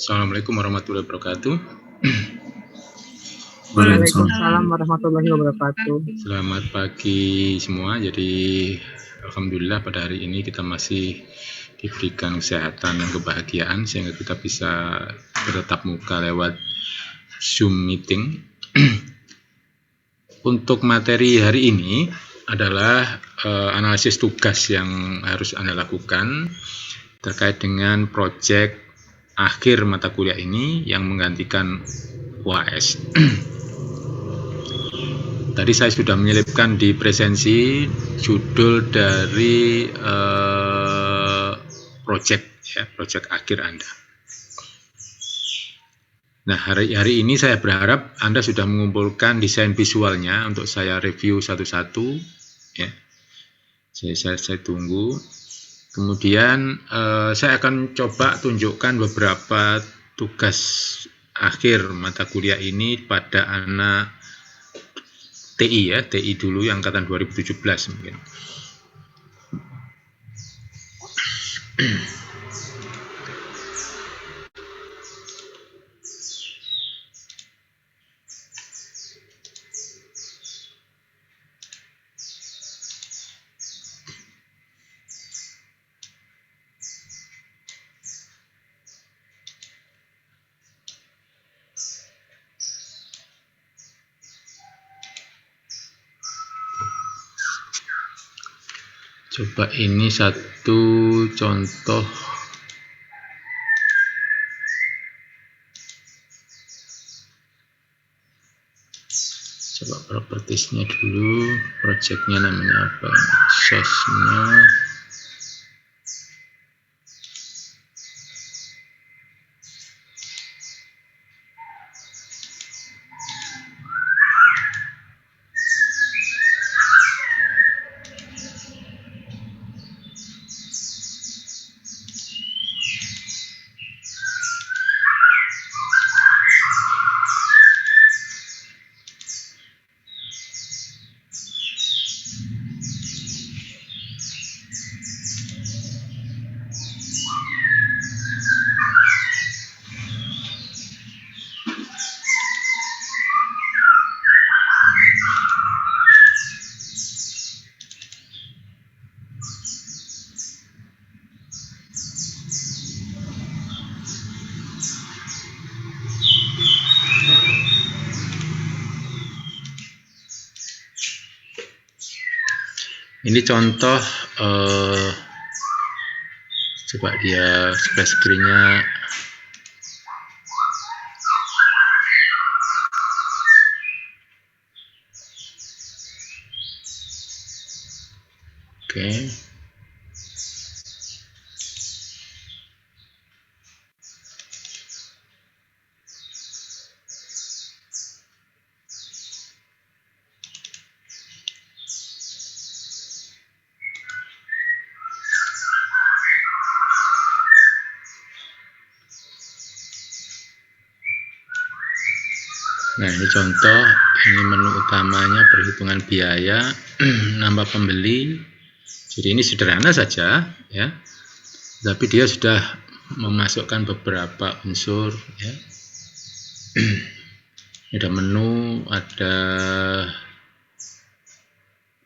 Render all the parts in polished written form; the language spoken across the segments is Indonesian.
Assalamualaikum warahmatullahi wabarakatuh. Waalaikumsalam warahmatullahi wabarakatuh. Selamat pagi semua. Jadi alhamdulillah pada hari ini kita masih diberikan kesehatan dan kebahagiaan sehingga kita bisa bertatap muka lewat Zoom meeting. Untuk materi hari ini adalah analisis tugas yang harus Anda lakukan terkait dengan proyek akhir mata kuliah ini yang menggantikan UAS. Tadi saya sudah menyelipkan di presensi judul dari proyek akhir Anda. Nah, hari ini saya berharap Anda sudah mengumpulkan desain visualnya untuk saya review satu-satu. Ya. Saya tunggu. Kemudian saya akan coba tunjukkan beberapa tugas akhir mata kuliah ini pada anak TI ya, TI dulu yang angkatan 2017 mungkin. Coba ini satu contoh. Coba propertiesnya dulu, projectnya namanya apa, source-nya. Ini contoh, coba dia splash screen-nya. Oke. Nah, ini contoh, ini menu utamanya perhitungan biaya, nambah pembeli. Jadi ini sederhana saja ya. Tapi dia sudah memasukkan beberapa unsur ya. Ada menu, ada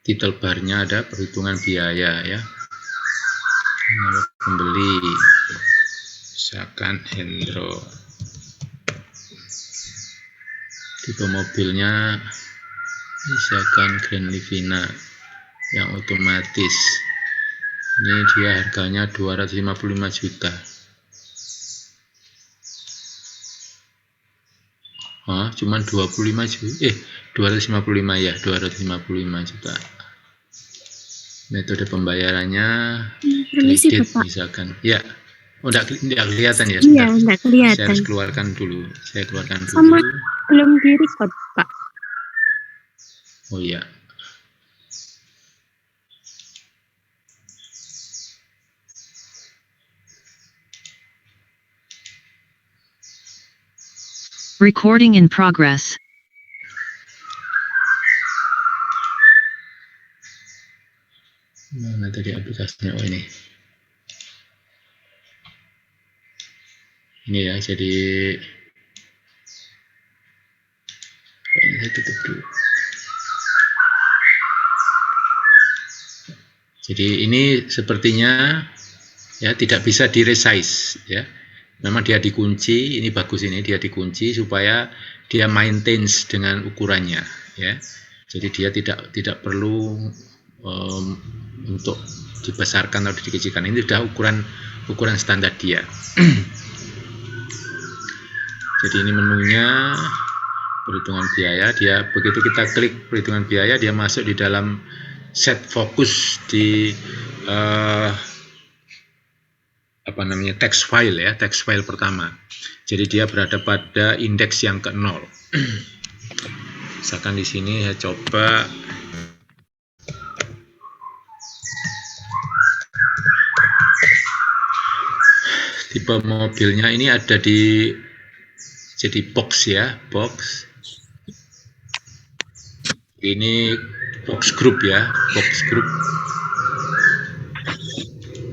title bar-nya, ada perhitungan biaya ya. Nambah pembeli. Misalkan Hendro. Tipe mobilnya misalkan Grand Livina yang otomatis. Ini dia harganya 255 juta. Cuman 25 juta. 255 ya, 255 juta. Metode pembayarannya kredit misalkan. Ya. Oh, enggak kelihatan ya? Iya, enggak kelihatan. Saya harus keluarkan dulu. Saya keluarkan dulu. Sama belum di-record, Pak. Oh iya. Recording in progress. Mana tadi aplikasinya? Oh ini. Ini ya, jadi ini saya tutup dulu. Jadi ini sepertinya ya tidak bisa di resize ya. Memang dia dikunci, ini bagus, ini dia dikunci supaya dia maintains dengan ukurannya ya. Jadi dia tidak perlu untuk dibesarkan atau dikecilkan. Ini sudah ukuran standar dia. Jadi ini menunya perhitungan biaya. Dia begitu kita klik perhitungan biaya, dia masuk di dalam set fokus di text file ya, text file pertama. Jadi dia berada pada indeks yang ke-0. Misalkan di sini saya coba tipe mobilnya ini ada di jadi box ya, box. Ini box group ya, box group.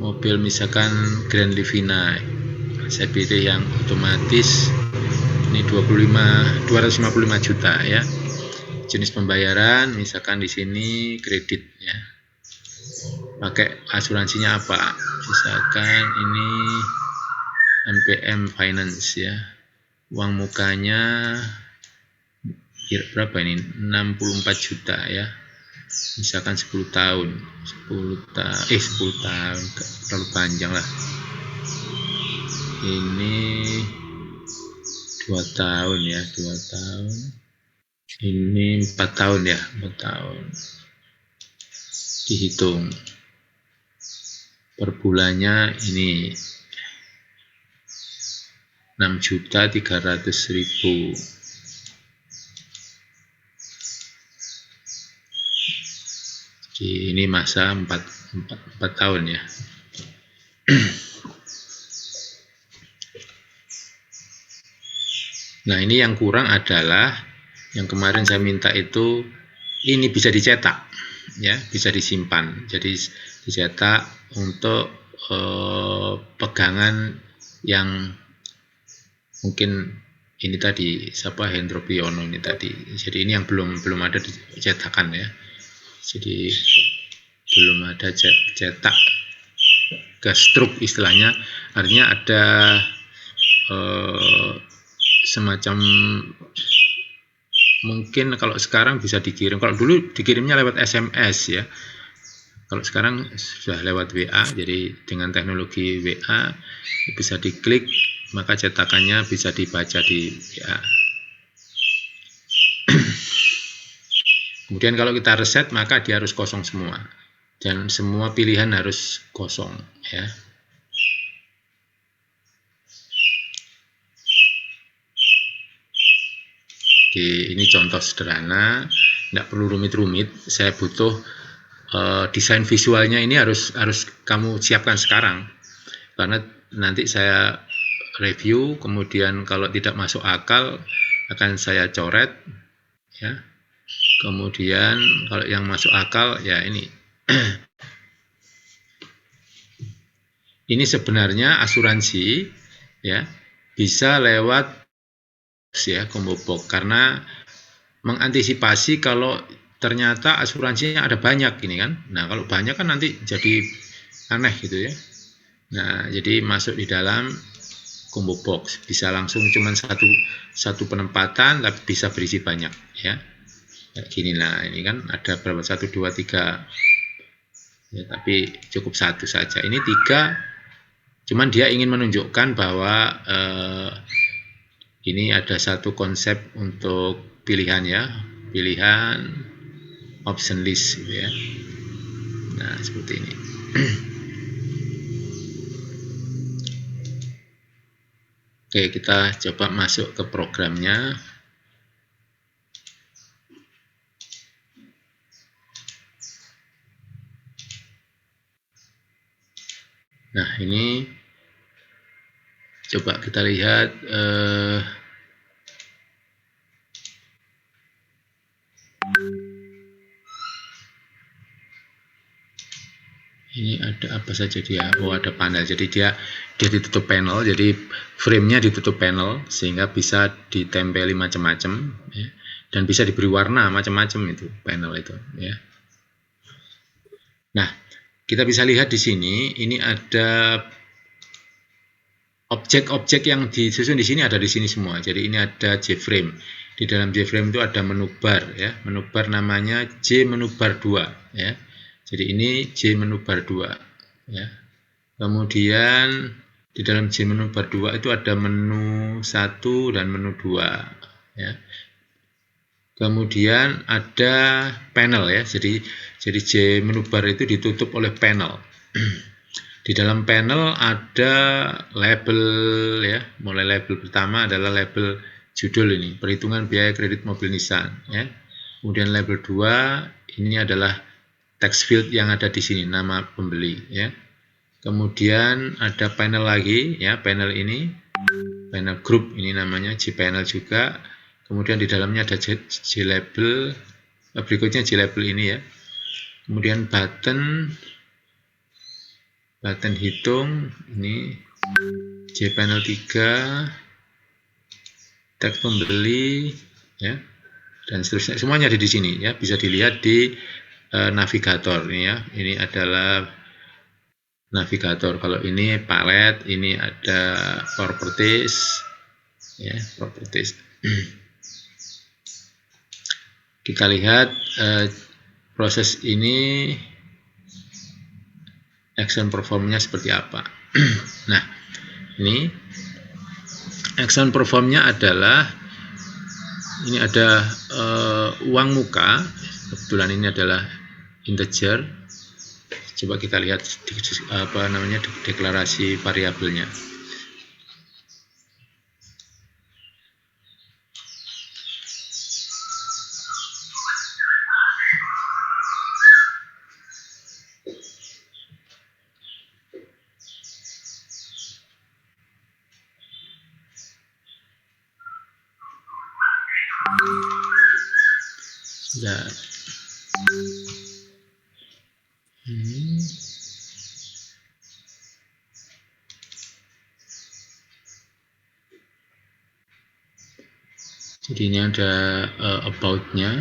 Mobil misalkan Grand Livina. Saya pilih yang otomatis. Ini 255 juta ya. Jenis pembayaran misalkan di sini kredit ya. Pakai asuransinya apa? Misalkan ini MPM Finance ya. Uang mukanya berapa ini? 64 juta ya. misalkan 10 tahun 10 tahun terlalu panjang lah, ini 2 tahun ya, 2 tahun, ini 4 tahun ya, 4 tahun, dihitung per bulannya ini 6.300.000. Jadi ini masa 4 tahun ya. Nah, ini yang kurang adalah yang kemarin saya minta itu, ini bisa dicetak ya, bisa disimpan. Jadi dicetak untuk pegangan yang mungkin ini tadi siapa, Hendro Priyono ini tadi. Jadi ini yang belum ada dicetakan ya. Jadi belum ada cetak gastruk istilahnya, artinya ada semacam, mungkin kalau sekarang bisa dikirim, kalau dulu dikirimnya lewat SMS ya, kalau sekarang sudah lewat WA. Jadi dengan teknologi WA bisa diklik, maka cetakannya bisa dibaca di WA. Kemudian kalau kita reset, maka dia harus kosong semua, dan semua pilihan harus kosong ya. Oke, ini contoh sederhana, tidak perlu rumit-rumit. Saya butuh desain visualnya, ini harus kamu siapkan sekarang, karena nanti saya review, kemudian kalau tidak masuk akal akan saya coret ya. Kemudian kalau yang masuk akal ya ini. Ini sebenarnya asuransi ya, bisa lewat ya combo box, karena mengantisipasi kalau ternyata asuransinya ada banyak ini kan. Nah, kalau banyak kan nanti jadi aneh gitu ya. Nah, jadi masuk di dalam combo box, bisa langsung cuman satu penempatan, tapi bisa berisi banyak ya. Kayak gini, nah ini kan ada berapa, 1, 2, 3 ya, tapi cukup 1 saja. Ini 3, cuman dia ingin menunjukkan bahwa ini ada satu konsep untuk pilihan ya, pilihan option list gitu ya. Nah, seperti ini. Oke, kita coba masuk ke programnya. Nah, ini coba kita lihat ini ada apa saja dia. Oh, ada panel. Jadi dia ditutup panel, jadi frame-nya ditutup panel sehingga bisa ditempeli macam-macam ya. Dan bisa diberi warna macam-macam itu panel itu ya. Nah, kita bisa lihat di sini, ini ada objek-objek yang disusun di sini, ada di sini semua. Jadi ini ada J-frame. Di dalam J-frame itu ada menu bar ya. Menu bar namanya J menu bar 2 ya. Jadi ini J menu bar 2 ya. Kemudian di dalam J menu bar 2 itu ada menu 1 dan menu 2 ya. Kemudian ada panel ya. Jadi J menu bar itu ditutup oleh panel. Di dalam panel ada label ya. Mulai label pertama adalah label judul ini, perhitungan biaya kredit mobil Nissan ya. Kemudian label 2 ini adalah text field yang ada di sini, nama pembeli ya. Kemudian ada panel lagi ya, panel ini, panel group ini namanya J panel juga. Kemudian di dalamnya ada J label, berikutnya J label ini ya. Kemudian button hitung ini J panel 3, teks pembeli ya, dan seterusnya, semuanya ada di sini ya. Bisa dilihat di navigator ini ya. Ini adalah navigator. Kalau ini palet, ini ada properties ya, properties. Kita lihat proses ini action performnya seperti apa. Nah, ini action performnya adalah, ini ada uang muka, kebetulan ini adalah integer. Coba kita lihat deklarasi variabelnya. Nah, jadi ini ada about-nya.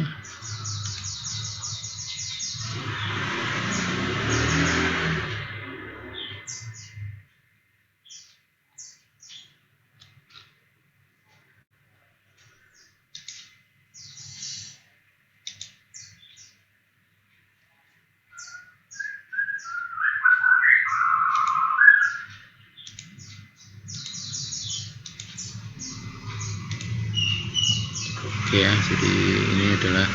Oke ya, jadi ini adalah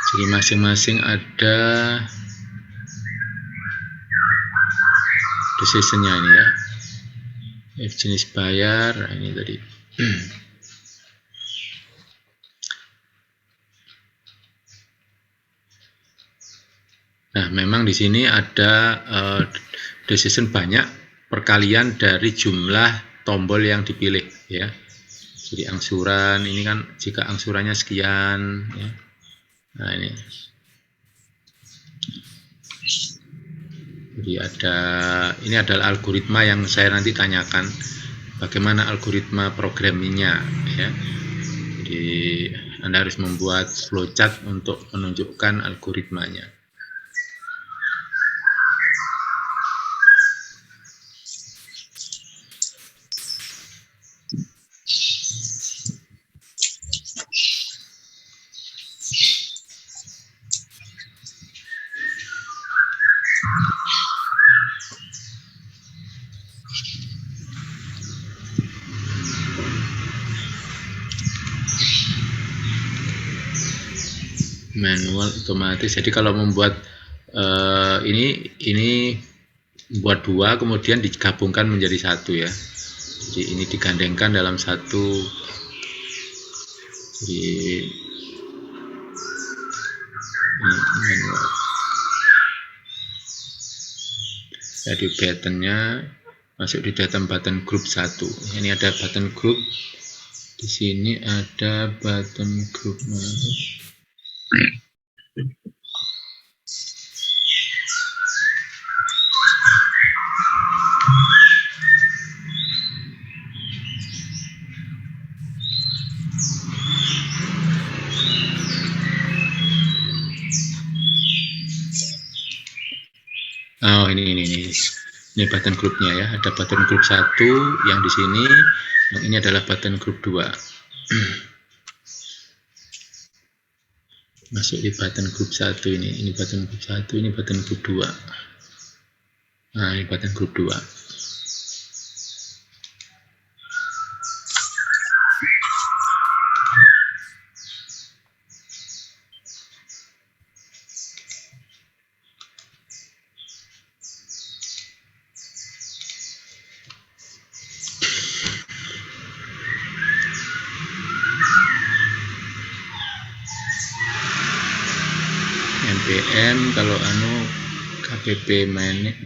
jadi masing-masing ada decision-nya ini ya. If jenis bayar, ini tadi. Nah, memang di sini ada decision banyak perkalian dari jumlah tombol yang dipilih ya. Jadi angsuran ini kan jika angsurannya sekian ya. Nah, jadi ini adalah algoritma yang saya nanti tanyakan bagaimana algoritma programmingnya ya. Jadi Anda harus membuat flowchart untuk menunjukkan algoritmanya. Manual otomatis. Jadi kalau membuat ini buat dua kemudian digabungkan menjadi satu ya. Jadi ini digandengkan dalam satu. Jadi ini manual. Jadi buttonnya masuk di dalam button group 1. Ini ada button group. Di sini ada button group. Oh, ini button groupnya ya. Ada button group 1 yang di sini, yang ini adalah button group 2. Masuk di button group 1 ini button group 1, ini button group 2. Nah, ini button group 2. NPM kalau KPP manage.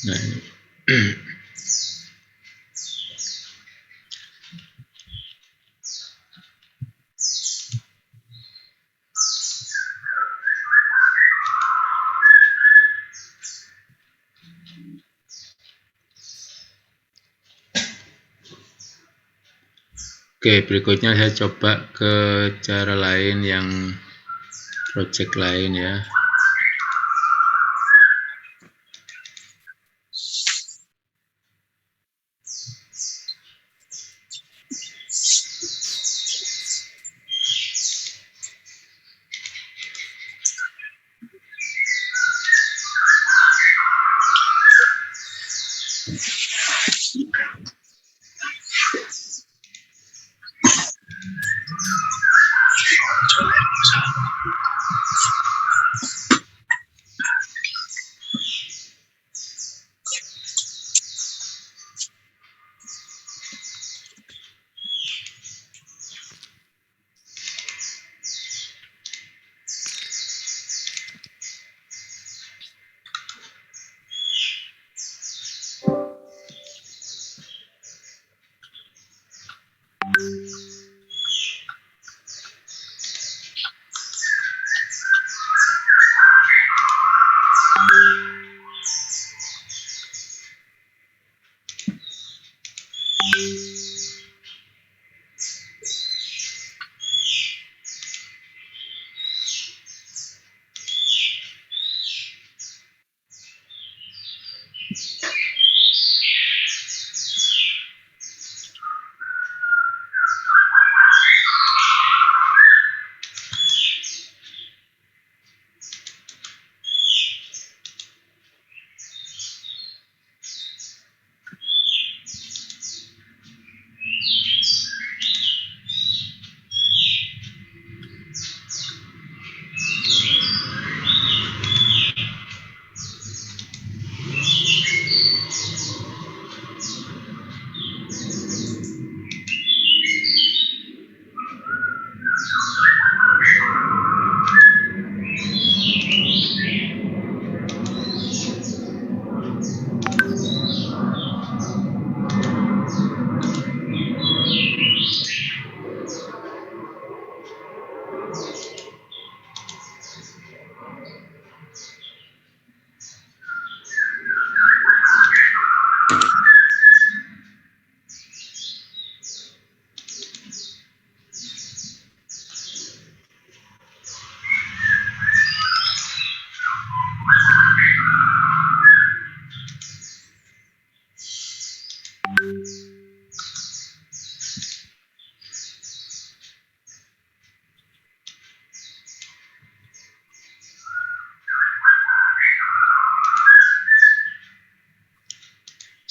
Nah, ini. Oke, berikutnya saya coba ke cara lain yang project lain ya.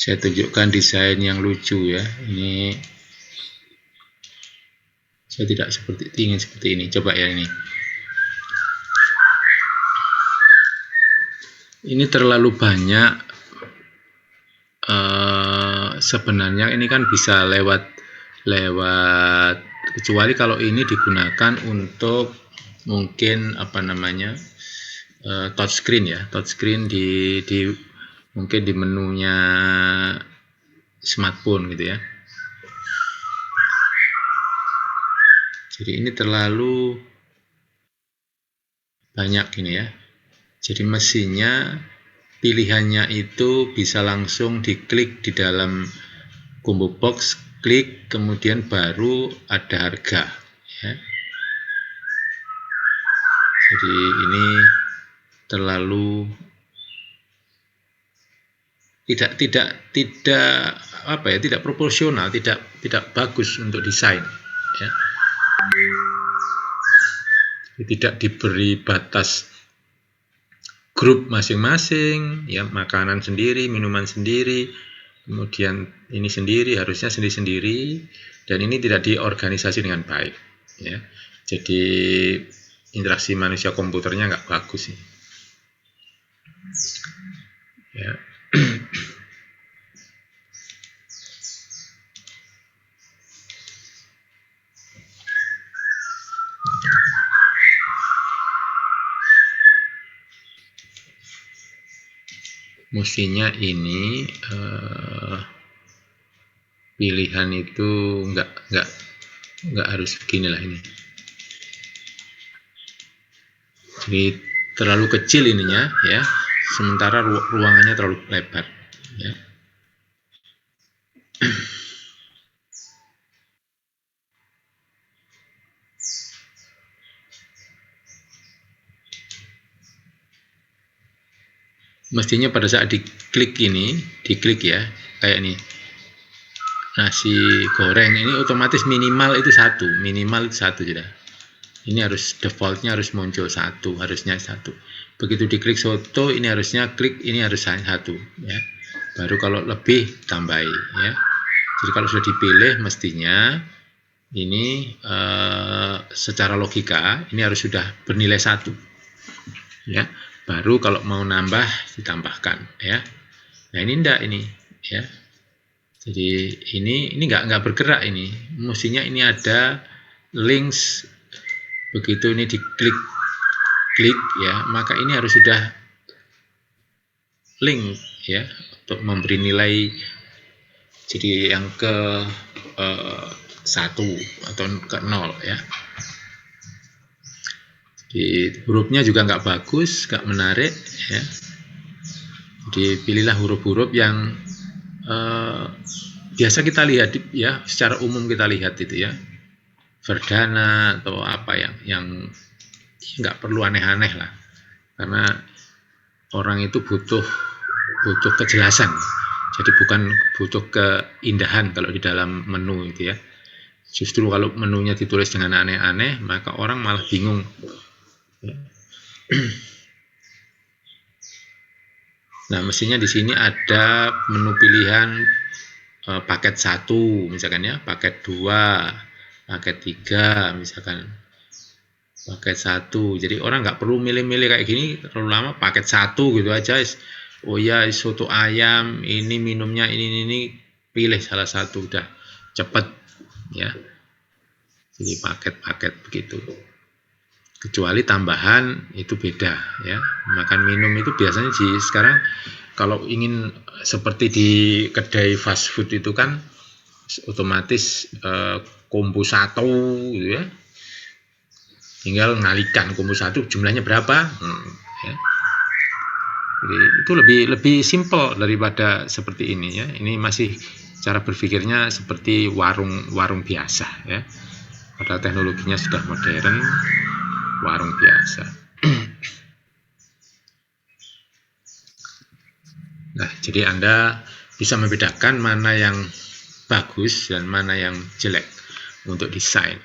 Saya tunjukkan desain yang lucu ya. Ini saya tidak ingin seperti ini. Coba ya ini. Ini terlalu banyak. Sebenarnya ini kan bisa lewat kecuali kalau ini digunakan untuk mungkin apa namanya touchscreen ya, touchscreen di mungkin di menunya smartphone gitu ya. Jadi ini terlalu banyak ini ya. Jadi mestinya pilihannya itu bisa langsung diklik di dalam combo box, klik kemudian baru ada harga ya. Jadi ini terlalu tidak proporsional, tidak bagus untuk desain ya. Tidak diberi batas grup masing-masing ya, makanan sendiri, minuman sendiri, kemudian ini sendiri, harusnya sendiri-sendiri, dan ini tidak diorganisasi dengan baik ya. Jadi interaksi manusia komputernya nggak bagus nih ya. Mestinya ini pilihan itu nggak harus beginilah ini. Jadi terlalu kecil ininya ya, sementara ruangannya terlalu lebar ya. Mestinya pada saat diklik ya, kayak ini nasi goreng ini otomatis minimal itu satu sudah. Ini harus defaultnya harus muncul satu, harusnya satu. Begitu diklik soto, ini harusnya klik ini harus satu ya. Baru kalau lebih tambahi ya. Jadi kalau sudah dipilih mestinya ini secara logika ini harus sudah bernilai satu ya. Baru kalau mau nambah ditambahkan ya. Nah ini enggak ini ya. Jadi ini nggak bergerak ini. Mestinya ini ada links, begitu ini diklik ya, maka ini harus sudah link ya untuk memberi nilai. Jadi yang ke 1 atau ke 0 ya. Jadi hurufnya juga nggak bagus, nggak menarik ya. Jadi pilihlah huruf-huruf yang biasa kita lihat ya, secara umum kita lihat itu ya, Verdana atau apa yang nggak perlu aneh-aneh lah, karena orang itu butuh kejelasan. Jadi bukan butuh keindahan kalau di dalam menu itu ya. Justru kalau menunya ditulis dengan aneh-aneh, maka orang malah bingung. Nah, mestinya di sini ada menu pilihan paket 1 misalkan ya, paket 2, paket 3 misalkan, paket 1. Jadi orang nggak perlu milih-milih kayak gini terlalu lama, paket 1 gitu aja. Oh ya, soto ayam, ini minumnya ini pilih salah satu, udah cepet ya. Jadi paket-paket begitu. Kecuali tambahan itu beda ya. Makan minum itu biasanya sekarang kalau ingin seperti di kedai fast food itu kan otomatis combo 1 gitu ya. Tinggal ngalikan combo 1 jumlahnya berapa ya. Jadi itu lebih simple daripada seperti ini ya. Ini masih cara berpikirnya seperti warung biasa ya. Padahal teknologinya sudah modern, warung biasa. Nah, jadi Anda bisa membedakan mana yang bagus dan mana yang jelek untuk desain.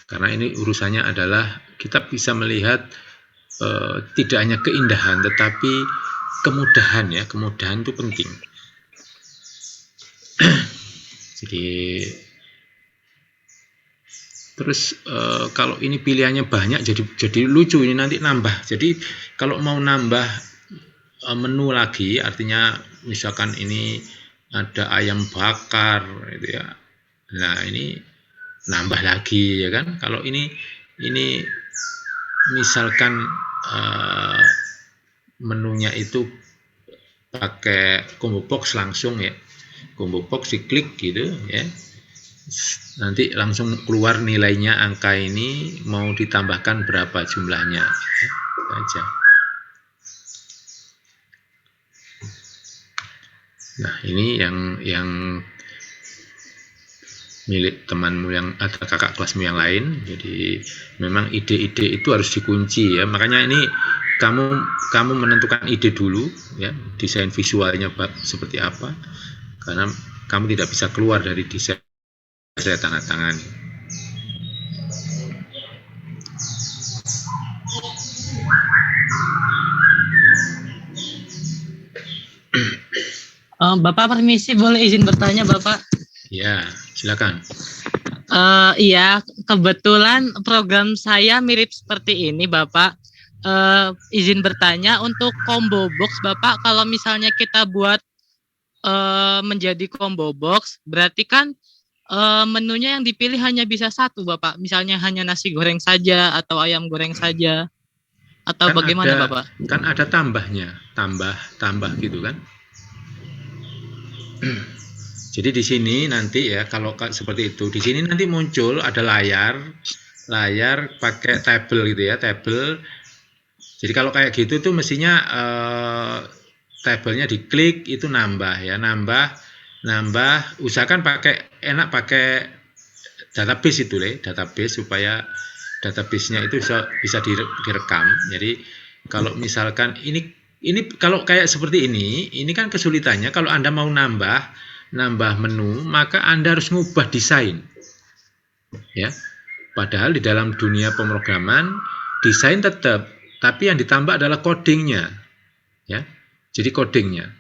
Karena ini urusannya adalah kita bisa melihat tidak hanya keindahan, tetapi kemudahan ya. Kemudahan itu penting. Jadi terus kalau ini pilihannya banyak jadi lucu ini nanti nambah. Jadi kalau mau nambah menu lagi, artinya misalkan ini ada ayam bakar gitu ya. Nah, ini nambah lagi ya kan. Kalau ini misalkan menunya itu pakai combo box langsung ya. Combo box diklik gitu ya. Nanti langsung keluar nilainya, angka ini mau ditambahkan berapa jumlahnya ya, aja. Nah, ini yang milik temanmu yang ada kakak kelasmu yang lain. Jadi memang ide-ide itu harus dikunci ya. Makanya ini kamu menentukan ide dulu ya, desain visualnya seperti apa. Karena kamu tidak bisa keluar dari desain saya tanda tangan. Bapak permisi, boleh izin bertanya Bapak? Ya, silakan. Iya, kebetulan program saya mirip seperti ini Bapak. Izin bertanya untuk combo box Bapak, kalau misalnya kita buat menjadi combo box, berarti kan menunya yang dipilih hanya bisa satu Bapak, misalnya hanya nasi goreng saja atau ayam goreng saja, atau Kan bagaimana ada, Bapak? Kan ada tambahnya, tambah gitu kan. Jadi di sini nanti ya, kalau seperti itu, di sini nanti muncul ada layar pakai tabel gitu ya, tabel. Jadi kalau kayak gitu tuh mestinya tabelnya diklik itu nambah ya, nambah. Usahakan enak pakai database itu database supaya database-nya itu bisa direkam. Jadi kalau misalkan ini kalau kayak seperti ini kan kesulitannya kalau Anda mau nambah menu, maka Anda harus ngubah desain. Ya. Padahal di dalam dunia pemrograman desain tetap, tapi yang ditambah adalah codingnya. Ya. Jadi codingnya.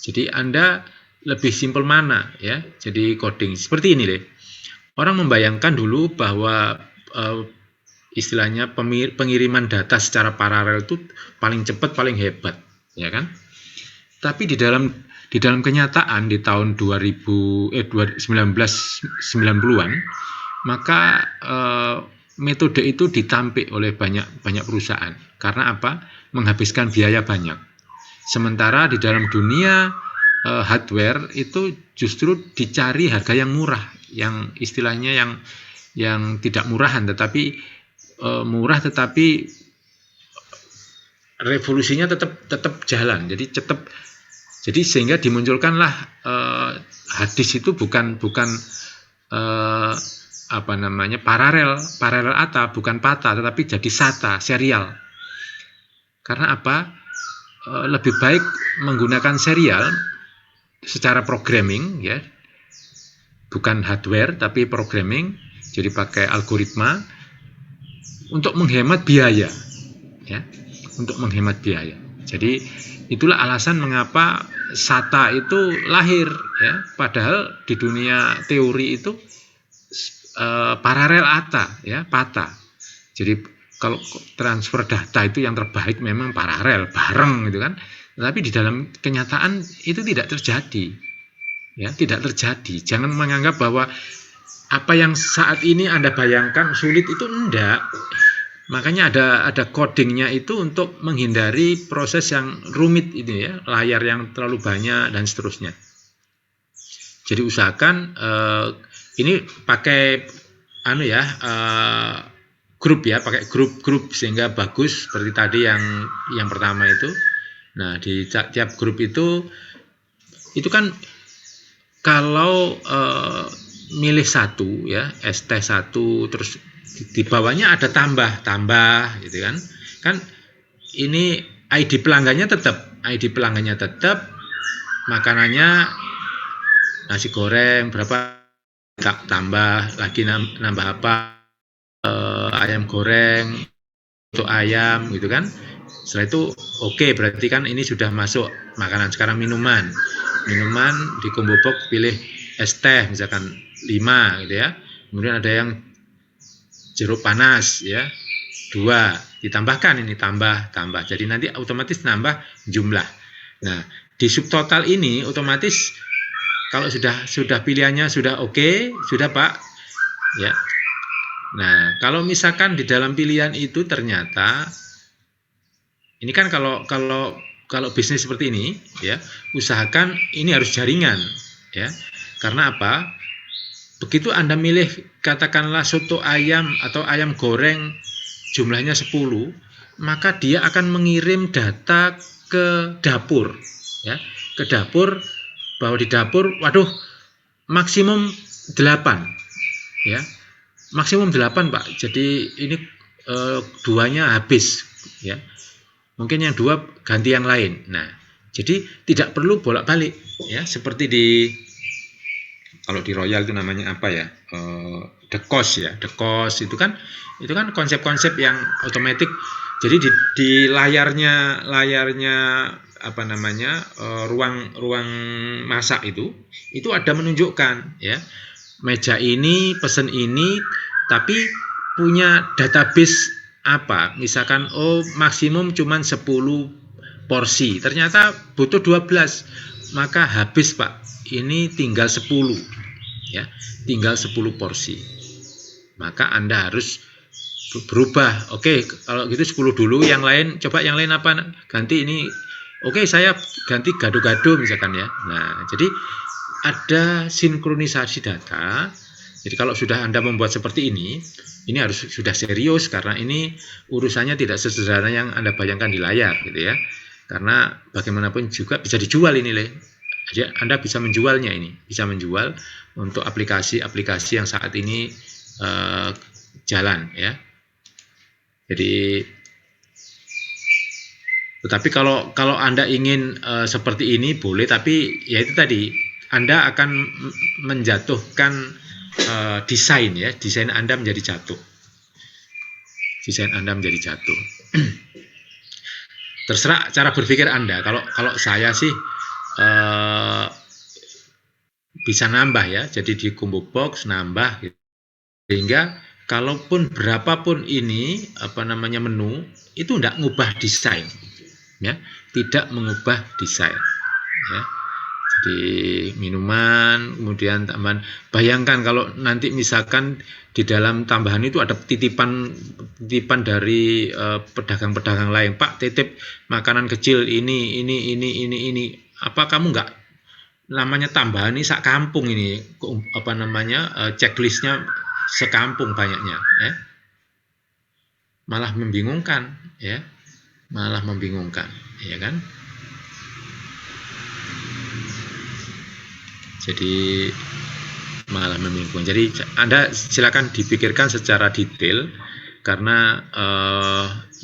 Jadi Anda lebih simpel mana ya? Jadi coding seperti ini Orang membayangkan dulu bahwa istilahnya pengiriman data secara paralel itu paling cepat, paling hebat, ya kan? Tapi di dalam kenyataan di tahun 1990-an, maka metode itu ditampik oleh banyak perusahaan. Karena apa? Menghabiskan biaya banyak. Sementara di dalam dunia hardware itu justru dicari harga yang murah, yang istilahnya yang tidak murahan, tetapi murah, tetapi revolusinya tetap jalan. Jadi sehingga dimunculkanlah hadis itu bukan paralel ATA, bukan PATA, tetapi jadi SATA, serial. Karena apa? Lebih baik menggunakan serial secara programming ya, bukan hardware tapi programming, jadi pakai algoritma untuk menghemat biaya ya, untuk menghemat biaya. Jadi itulah alasan mengapa SATA itu lahir ya, padahal di dunia teori itu paralel ATA ya, PATA. Jadi kalau transfer data itu yang terbaik memang paralel, bareng gitu kan. Tapi di dalam kenyataan itu tidak terjadi. Ya, tidak terjadi. Jangan menganggap bahwa apa yang saat ini Anda bayangkan sulit itu enggak. Makanya ada codingnya itu untuk menghindari proses yang rumit ini ya, layar yang terlalu banyak dan seterusnya. Jadi usahakan ini pakai grup ya, pakai grup sehingga bagus seperti tadi yang pertama itu. Nah, di tiap grup itu kan kalau milih satu ya, ST1, terus di bawahnya ada tambah gitu kan. Kan ini ID pelanggannya tetap, makanannya nasi goreng berapa, tambah lagi nambah apa, ayam goreng untuk ayam gitu kan. Setelah itu oke, berarti kan ini sudah masuk makanan. Sekarang minuman di combo box pilih es teh misalkan 5 gitu ya. Kemudian ada yang jeruk panas ya 2, ditambahkan ini tambah. Jadi nanti otomatis nambah jumlah. Nah, di subtotal ini otomatis kalau sudah pilihannya sudah oke, sudah Pak ya. Nah, kalau misalkan di dalam pilihan itu ternyata ini kan kalau bisnis seperti ini ya, usahakan ini harus jaringan ya. Karena apa? Begitu Anda milih katakanlah soto ayam atau ayam goreng jumlahnya 10, maka dia akan mengirim data ke dapur ya. Ke dapur, bahwa di dapur waduh maksimum 8 ya. Maksimum 8 Pak. Jadi ini 2-nya habis ya. Mungkin yang 2 ganti yang lain. Nah, jadi tidak perlu bolak-balik ya, seperti kalau di Royal itu namanya apa ya? The cost ya. The cost itu kan konsep-konsep yang otomatis. Jadi di layarnya apa namanya? Ruang masak itu ada menunjukkan ya. Meja ini, pesen ini, tapi punya database apa? Misalkan maksimum cuman 10 porsi. Ternyata butuh 12. Maka habis Pak. Ini tinggal 10 ya. Tinggal 10 porsi. Maka Anda harus berubah. Oke, kalau gitu 10 dulu, yang lain coba yang lain apa? Ganti ini. Oke, saya ganti gado-gado misalkan ya. Nah, jadi ada sinkronisasi data. Jadi kalau sudah Anda membuat seperti ini harus sudah serius karena ini urusannya tidak sesederhana yang Anda bayangkan di layar gitu ya. Karena bagaimanapun juga bisa dijual ini Jadi Anda bisa menjualnya ini, bisa menjual untuk aplikasi-aplikasi yang saat ini jalan ya. Jadi tetapi kalau Anda ingin seperti ini boleh, tapi ya itu tadi Anda akan menjatuhkan desain ya, desain Anda menjadi jatuh. Desain Anda menjadi jatuh. Terserah cara berpikir Anda. Kalau saya sih bisa nambah ya, jadi di combo box nambah gitu. Sehingga kalaupun berapapun ini apa namanya menu itu tidak ngubah desain ya, tidak mengubah desain ya. Jadi minuman, kemudian tambahan. Bayangkan kalau nanti misalkan di dalam tambahan itu ada titipan dari pedagang-pedagang lain. Pak, titip makanan kecil ini. Apa kamu nggak namanya tambahan ini sak kampung ini apa namanya checklistnya sekampung banyaknya ya. Malah membingungkan ya. Ya kan? Jadi malah membingungkan. Jadi Anda silakan dipikirkan secara detail karena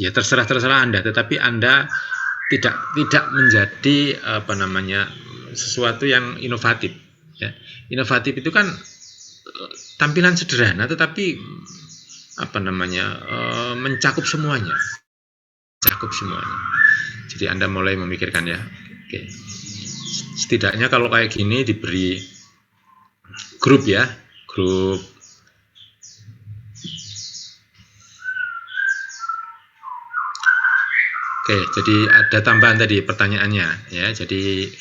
ya terserah Anda, tetapi Anda tidak menjadi apa namanya sesuatu yang inovatif ya. Inovatif itu kan tampilan sederhana tetapi apa namanya mencakup semuanya. Jadi Anda mulai memikirkan ya. Oke. Setidaknya kalau kayak gini diberi grup ya, grup. Oke, jadi ada tambahan tadi pertanyaannya ya. Jadi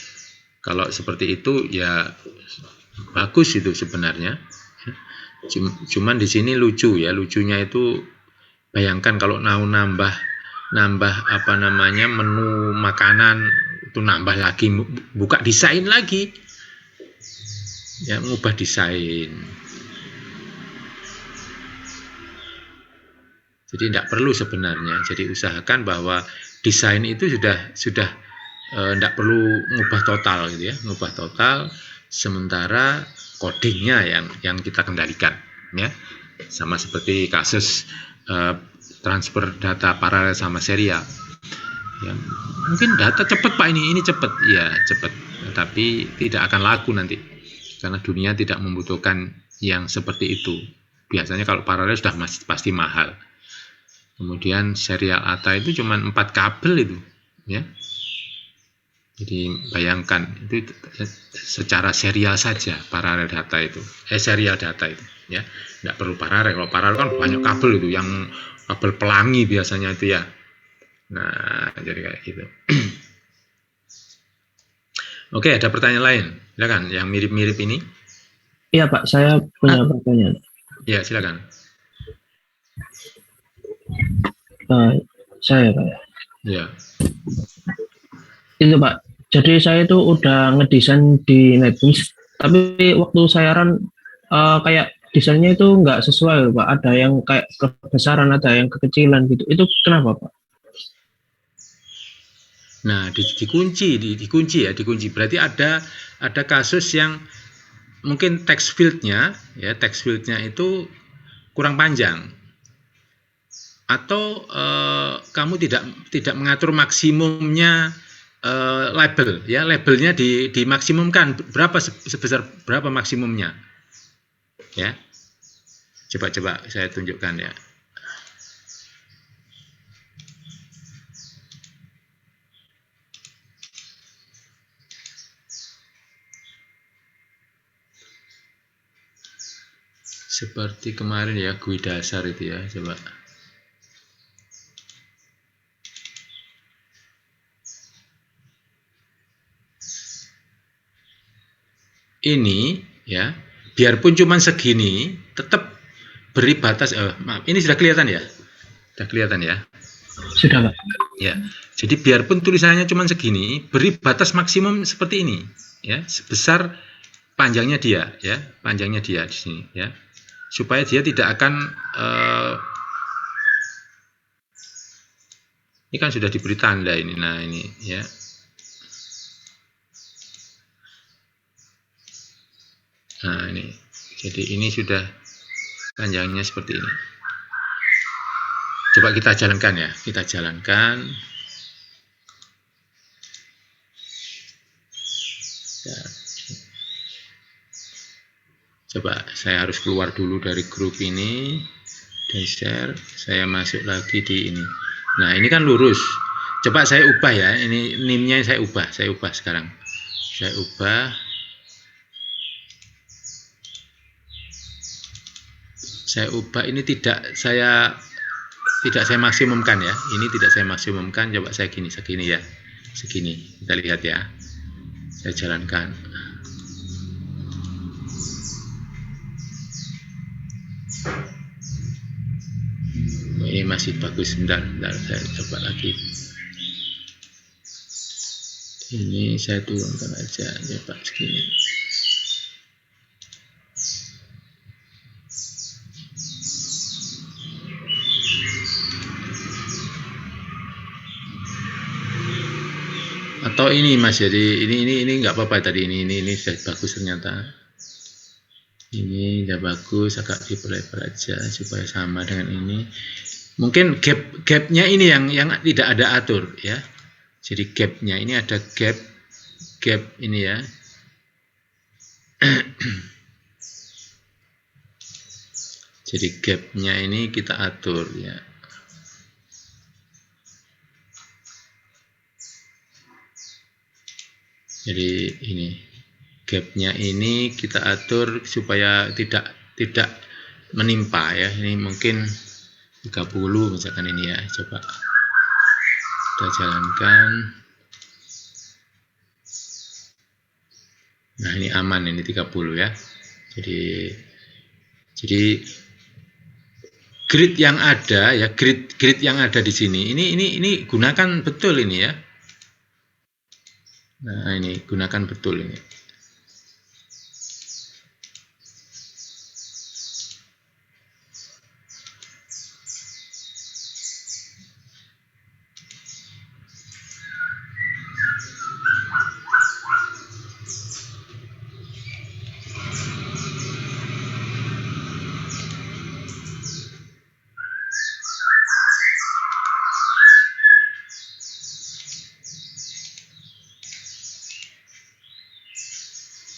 kalau seperti itu ya bagus itu sebenarnya. Cuman di sini lucu ya, lucunya itu bayangkan kalau mau nambah apa namanya menu makanan itu nambah lagi, buka desain lagi ya, mengubah desain. Jadi tidak perlu sebenarnya. Jadi usahakan bahwa desain itu sudah tidak perlu mengubah total gitu ya, mengubah total, sementara codingnya yang kita kendalikan ya. Sama seperti kasus transfer data paralel sama serial ya, mungkin data cepat Pak, ini cepat ya, cepat, tapi tidak akan laku nanti karena dunia tidak membutuhkan yang seperti itu. Biasanya kalau paralel sudah pasti mahal. Kemudian serial ATA itu cuma 4 kabel itu ya, Jadi bayangkan itu secara serial saja paralel data itu, serial data itu, ya, nggak perlu paralel. Kalau paralel kan banyak kabel itu, yang kabel pelangi biasanya itu ya. Nah, jadi kayak gitu. Oke, ada pertanyaan lain, silakan. Yang mirip-mirip ini? Iya Pak, saya punya pertanyaan. Ya, silakan. Saya Pak. Ya. Itu Pak. Jadi saya itu udah ngedesain di NetBeans, tapi waktu saya run kayak desainnya itu nggak sesuai Pak. Ada yang kayak kebesaran, ada yang kekecilan gitu. Itu kenapa Pak? Nah, dikunci ya, dikunci. Berarti ada kasus yang mungkin text field-nya itu kurang panjang, atau kamu tidak mengatur maksimumnya label, ya, labelnya dimaksimumkan sebesar berapa maksimumnya, ya. Coba saya tunjukkan ya. Seperti kemarin ya, GUI dasar itu ya, coba. Ini ya, biarpun cuma segini, tetap beri batas. Maaf, ini sudah kelihatan ya? Sudah kelihatan ya? Sudah Pak. Ya, jadi biarpun tulisannya cuma segini, beri batas maksimum seperti ini, ya, sebesar panjangnya dia, ya, panjangnya dia di sini, ya, supaya dia tidak akan ini kan sudah diberi tanda ini, nah ini, ya. Nah ini, jadi ini sudah panjangnya seperti ini. Coba kita jalankan ya, kita jalankan. Ya. Coba saya harus keluar dulu dari grup ini dan share, saya masuk lagi di ini. Nah ini kan lurus. Coba saya ubah ya, ini NIM-nya saya ubah sekarang. Saya ubah. Ini tidak saya maksimumkan ya. Ini tidak saya maksimumkan. Coba saya segini ya. Segini. Kita lihat ya. Saya jalankan. Ini masih bagus. Bentar, saya coba lagi. Ini saya turunkan aja. Coba segini. Atau ini Mas, jadi ini nggak apa-apa tadi, ini sudah bagus ternyata. Ini udah bagus, agak diperlebar aja supaya sama dengan ini. Mungkin gapnya ini yang tidak ada atur ya. Jadi gapnya ini ada gap ini ya. Jadi gapnya ini kita atur ya. Jadi ini gapnya ini kita atur supaya tidak menimpa ya. Ini mungkin 30 misalkan ini ya. Coba kita jalankan. Nah ini aman, ini 30 ya. Jadi grid yang ada ya, grid yang ada di sini ini gunakan betul ini ya. Nah ini gunakan betul ini.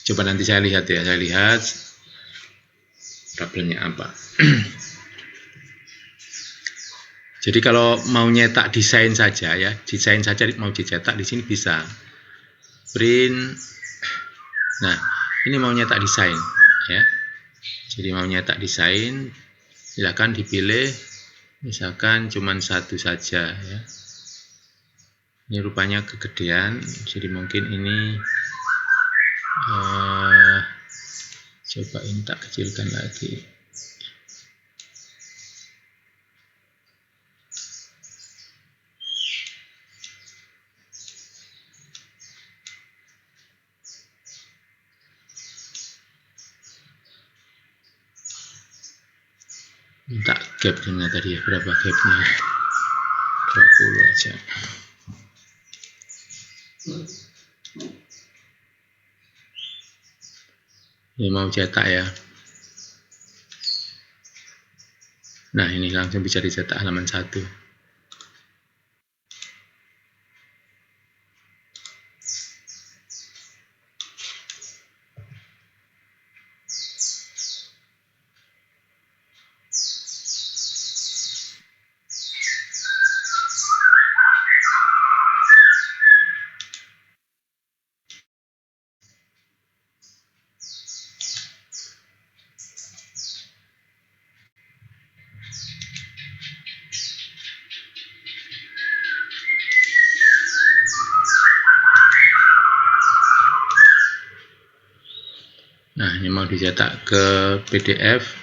Coba nanti saya lihat ya, problemnya apa. Jadi kalau mau nyetak desain saja ya, mau dicetak di sini bisa. print. Nah, ini mau nyetak desain ya. Jadi mau nyetak desain, silakan dipilih, misalkan cuman satu saja ya. Ini rupanya kegedean, jadi mungkin ini coba ini tak kecilkan lagi. Minta gapnya tadi ya, berapa gapnya? 20 aja. Ini mau cetak ya. Nah, ini langsung bisa dicetak halaman 1. Nah, ini mau dicetak ke PDF.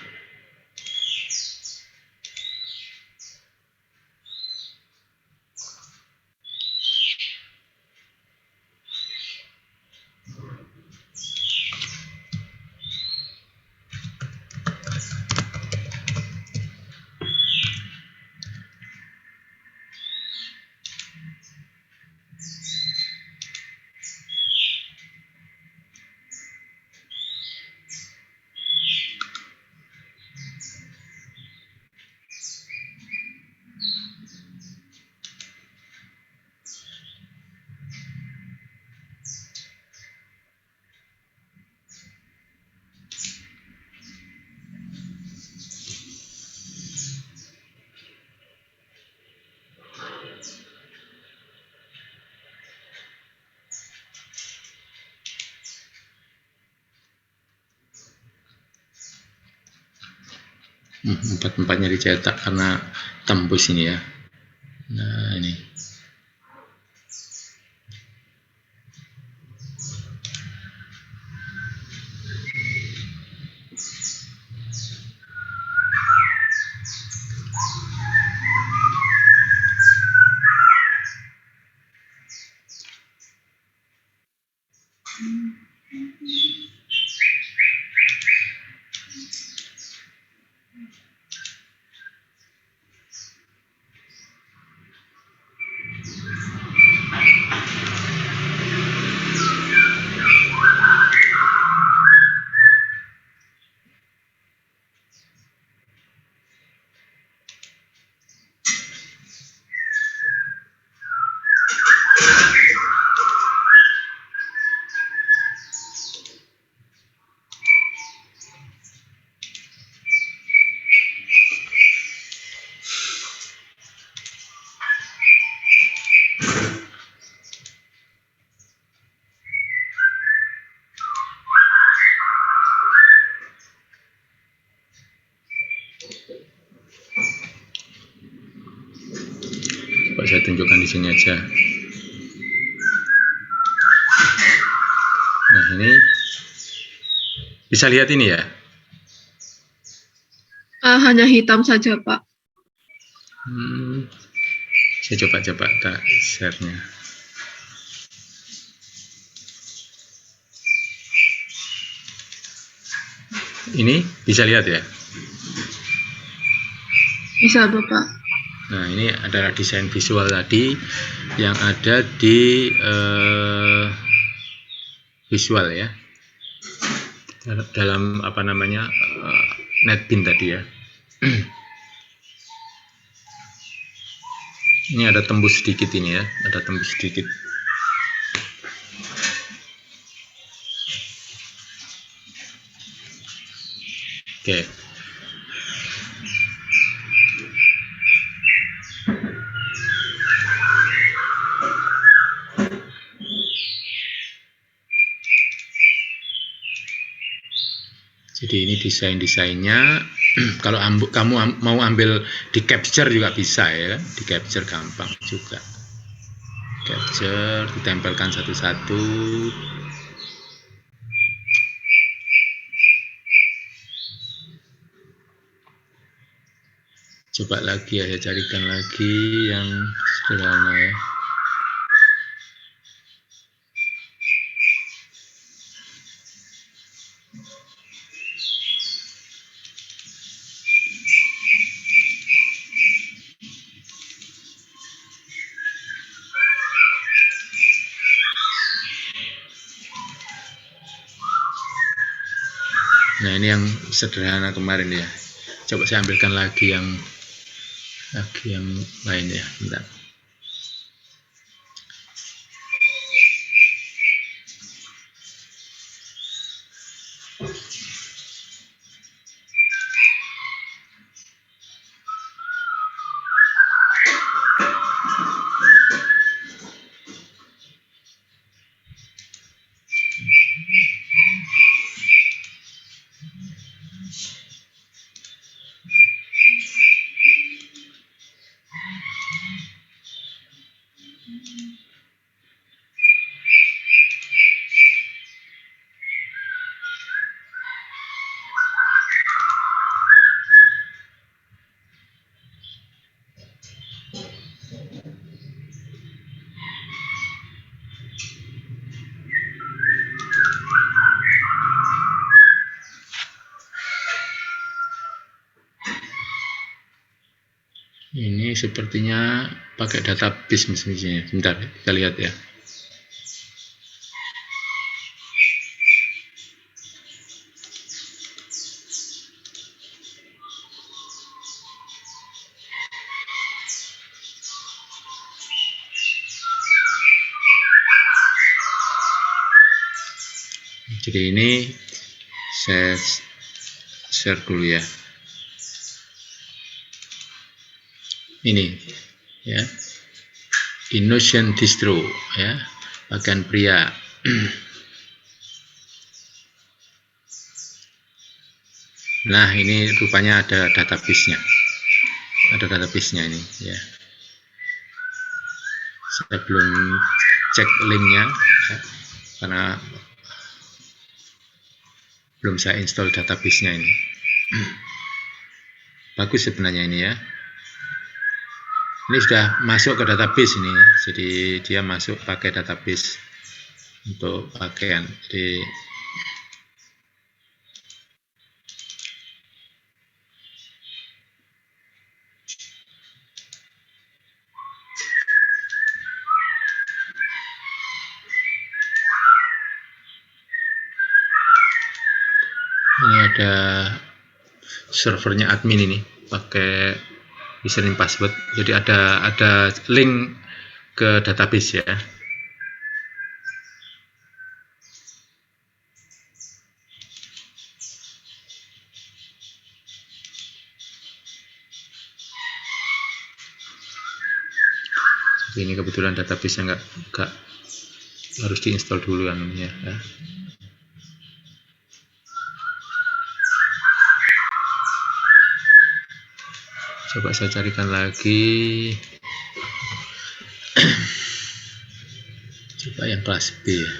Empat-empatnya dicetak karena tembus ini ya. Nah, ini. Coba saya tunjukkan di sini aja. Nah, ini bisa lihat ini ya. Hanya hitam saja, Pak. Saya coba tak share-nya. Ini bisa lihat ya. Bisa, Bapak. Nah, ini adalah desain visual tadi yang ada di visual ya, dalam apa namanya NetBeans tadi ya. Ini ada tembus sedikit ini ya, ada tembus sedikit. Oke. Jadi ini desainnya. Kalau kamu mau ambil di capture juga bisa ya, di capture gampang juga. Capture, ditempelkan satu-satu. Coba lagi ya, saya carikan lagi yang sederhana ya. Nah, ini yang sederhana kemarin ya. Coba saya ambilkan lagi yang lain ya. Bentar. Ini sepertinya pakai database mestinya. Bentar, kita lihat ya. Jadi ini saya share dulu ya. Ini ya, Innocent Distro ya, pakaian pria. Nah, ini rupanya ada database-nya. Ada database-nya ini ya. Saya belum cek linknya ya, karena belum saya install database-nya ini. Bagus sebenarnya ini ya. Ini sudah masuk ke database ini, jadi dia masuk pakai database untuk pakaian. Jadi ini ada servernya admin ini, pakai username password. Jadi ada link ke database ya. Jadi ini kebetulan database-nya nggak harus diinstal dulu yang ini ya. Coba saya carikan lagi. Coba yang kelas B ya.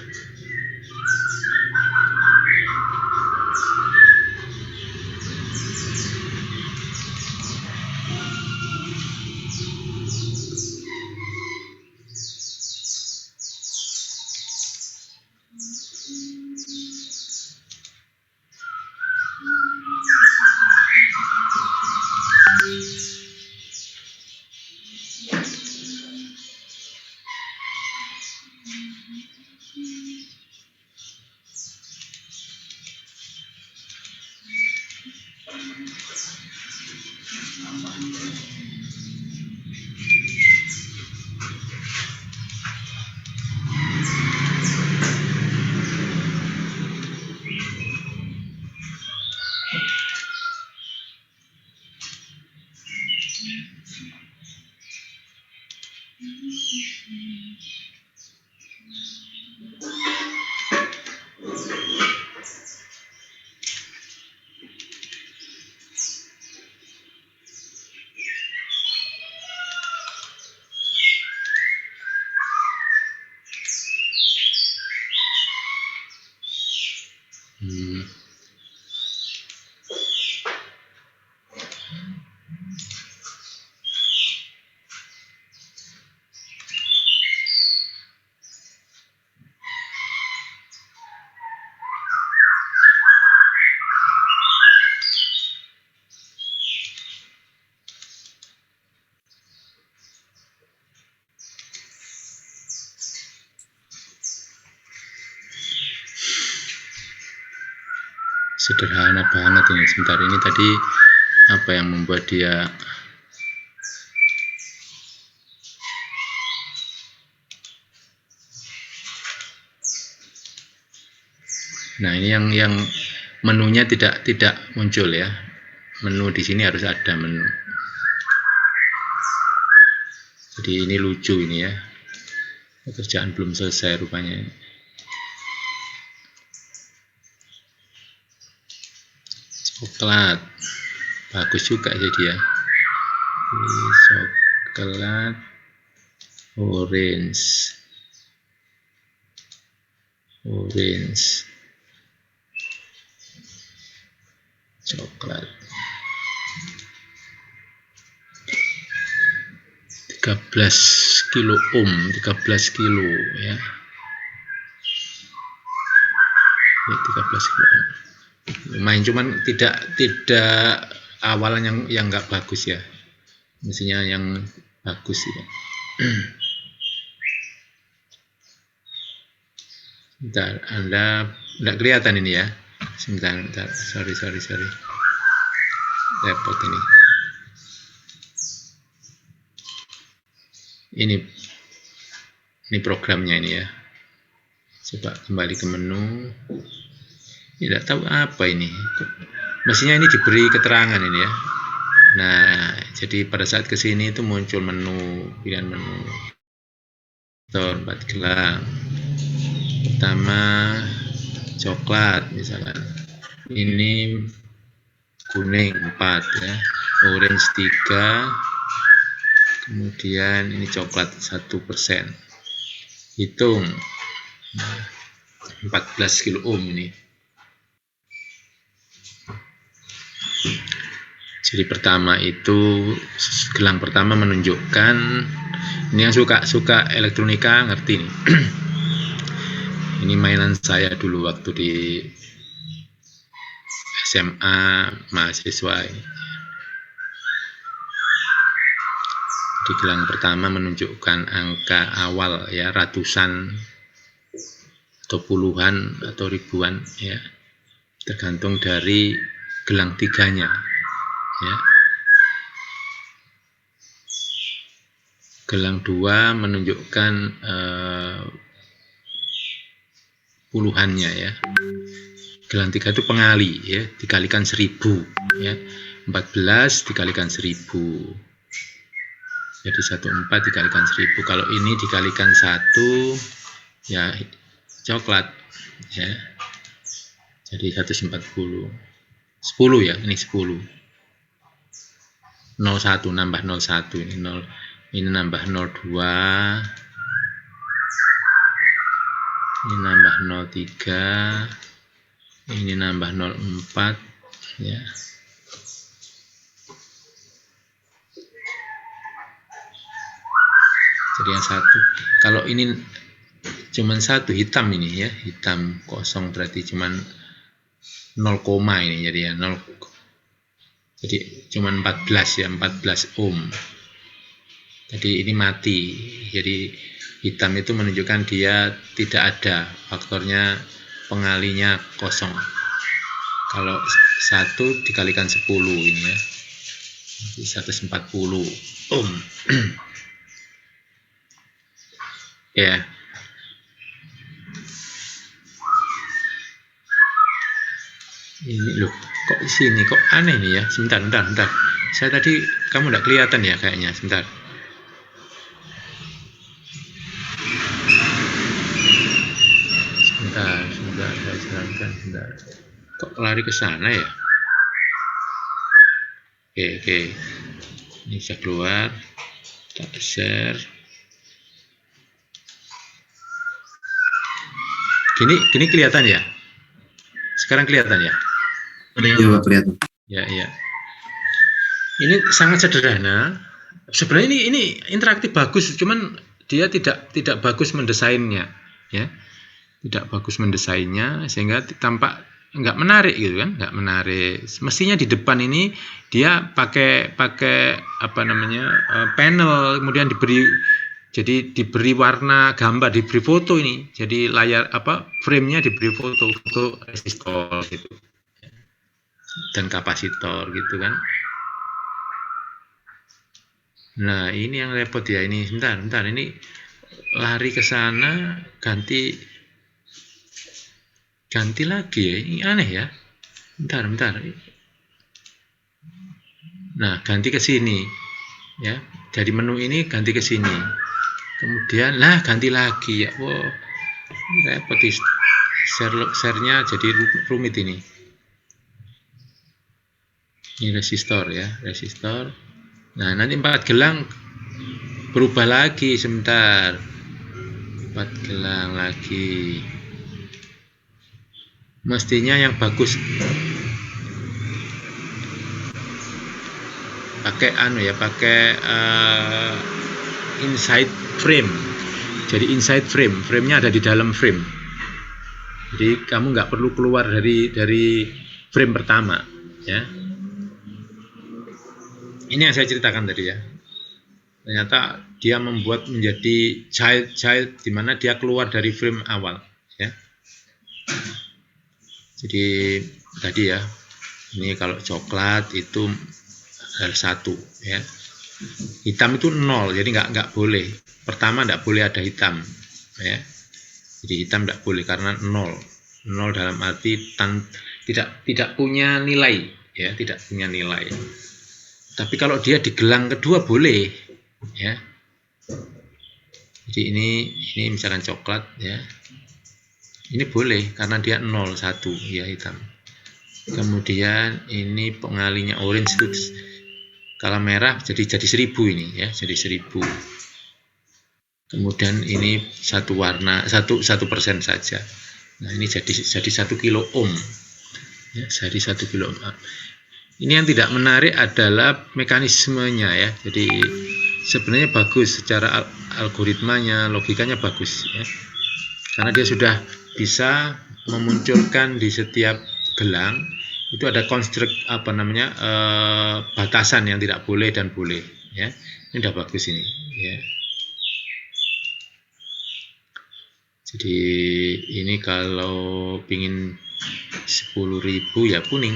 Sederhana banget ini. Sebentar, ini tadi apa yang membuat dia nah ini yang menunya tidak muncul ya. Menu di sini harus ada menu. Jadi ini lucu ini ya. Pekerjaan belum selesai rupanya. Coklat. Bagus juga jadi ya. Coklat. Orange. Coklat. 13 kilo ohm, 13 kilo ya. 13 kilo ohm. Lumayan, cuman tidak awalnya yang nggak bagus ya. Mestinya yang bagus ya. Bentar, Anda nggak kelihatan ini ya. Sebentar. Sorry. Repot ini. Ini programnya ini ya. Coba kembali ke menu. Tidak tahu apa ini. Mestinya ini diberi keterangan ini ya. Nah, jadi pada saat kesini itu muncul menu, pilihan menu. 4 gelang. Pertama coklat misalkan. Ini kuning 4 ya. Orange 3. Kemudian ini coklat 1%. Hitung. 14 kilo ohm ini. Jadi pertama itu gelang pertama menunjukkan, ini yang suka elektronika ngerti nih. Ini mainan saya dulu waktu di SMA mahasiswa ini. Di gelang pertama menunjukkan angka awal ya, ratusan atau puluhan atau ribuan ya, tergantung dari gelang tiganya ya. Gelang 2 menunjukkan puluhannya ya. Gelang 3 itu pengali ya, dikalikan 1000 ya. 14 dikalikan 1000. Jadi 14 dikalikan 1000. Kalau ini dikalikan 1 ya coklat ya. Jadi 140. 10 ya, ini 10. 01 nambah 01 ini 0. Ini nambah 02. Ini nambah 03. Ini nambah 04 ya. Jadi yang 1. Kalau ini cuman 1 hitam ini ya, hitam kosong berarti cuman 0, ini jadi ya 0. Jadi cuman 14 ya, 14 ohm. Jadi ini mati. Jadi hitam itu menunjukkan dia tidak ada, faktornya pengalinya kosong. Kalau 1 dikalikan 10 ini ya, 140 ohm. Ya. Ini loh, kok di sini kok aneh nih ya. Sebentar. Saya tadi kamu nggak kelihatan ya kayaknya. Sebentar. Saya jalankan. Sebentar. Kok lari ke sana ya? Oke. Ini bisa keluar. Kita share. Gini kelihatan ya? Sekarang kelihatan ya? Iya, kelihatan. Ya. Ini sangat sederhana. Sebenarnya ini interaktif bagus, cuman dia tidak bagus mendesainnya, ya. Tidak bagus mendesainnya sehingga tampak nggak menarik gitu kan, nggak menarik. Mestinya di depan ini dia pakai apa namanya panel, kemudian diberi warna gambar, diberi foto ini. Jadi layar frame-nya diberi foto resistor gitu. dan kapasitor gitu kan. Nah, ini yang repot ya ini. Bentar, ini lari ke sana ganti lagi ya. Ini aneh ya. Bentar. Nah, ganti ke sini ya. Dari menu ini ganti ke sini. Kemudian ganti lagi ya. Wow, ini repot. Share-nya jadi rumit ini. Ini resistor ya, resistor. Nah, nanti 4 gelang berubah lagi sebentar. 4 gelang lagi. Mestinya yang bagus pakai pakai inside frame. Jadi inside frame, framenya ada di dalam frame. Jadi kamu nggak perlu keluar dari frame pertama, ya. Ini yang saya ceritakan tadi ya. Ternyata dia membuat menjadi child di mana dia keluar dari frame awal, ya. Jadi tadi ya, ini kalau coklat itu 1 ya. Hitam itu 0, jadi nggak boleh. Pertama nggak boleh ada hitam, ya. Jadi hitam nggak boleh karena 0 dalam arti tidak punya nilai, ya, tidak punya nilai. Tapi kalau dia di gelang kedua boleh, ya. Jadi ini misalkan coklat, ya. Ini boleh karena dia 0, 1 ya hitam. Kemudian ini pengalinya orange itu kalau merah jadi 1000 ini ya, jadi 1000. Kemudian ini satu warna 1% saja. Nah, ini jadi 1 kilo ohm. Ya, jadi 1 kilo ohm. Ini yang tidak menarik adalah mekanismenya ya. Jadi sebenarnya bagus secara algoritmanya, logikanya bagus ya. Karena dia sudah bisa memunculkan di setiap gelang itu ada konstruk batasan yang tidak boleh dan boleh ya. Ini udah bagus ini ya. Jadi ini kalau pingin 10.000 ya kuning.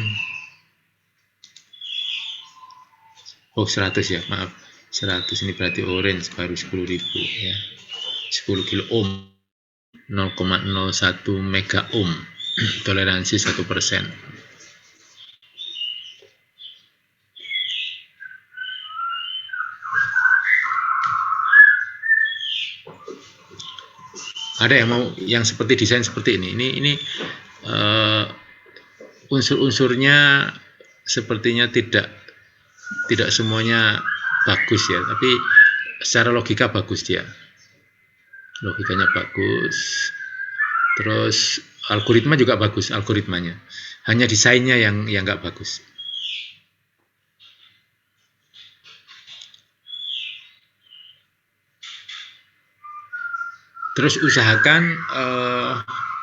Oh 100 ya, maaf 100 ini berarti orange baru 10.000 ya. 10 kilo ohm 0,01 mega ohm toleransi 1%. Ada yang mau yang seperti desain seperti ini. Ini unsur-unsurnya sepertinya tidak semuanya bagus ya, tapi secara logika bagus dia. Logikanya bagus. Terus algoritma juga bagus algoritmanya. Hanya desainnya yang nggak bagus. Terus usahakan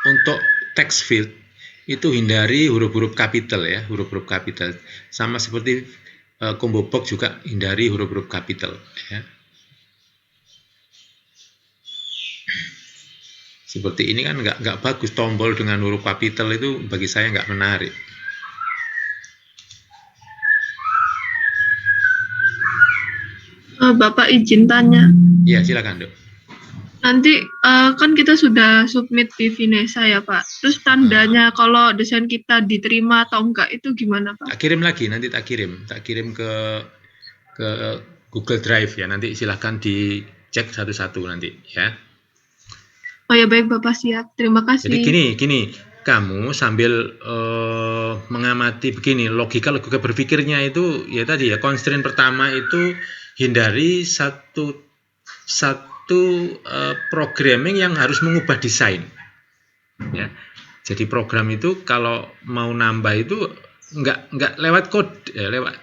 untuk text field itu hindari huruf-huruf kapital ya, huruf-huruf kapital. Sama seperti combo box juga hindari huruf-huruf kapital ya. Seperti ini kan nggak bagus, tombol dengan huruf kapital itu bagi saya nggak menarik. Bapak izin tanya. Ya silakan Dok. Nanti kan kita sudah submit di Vinesa ya Pak. Terus tandanya kalau desain kita diterima atau enggak itu gimana Pak? Tak kirim lagi, nanti tak kirim ke Google Drive ya. Nanti silahkan dicek satu-satu nanti ya. Oh ya baik Bapak, siap. Terima kasih. Jadi gini, kamu sambil mengamati begini, logika berpikirnya itu ya tadi ya, constraint pertama itu hindari satu programming yang harus mengubah desain ya. Jadi program itu kalau mau nambah itu nggak lewat kode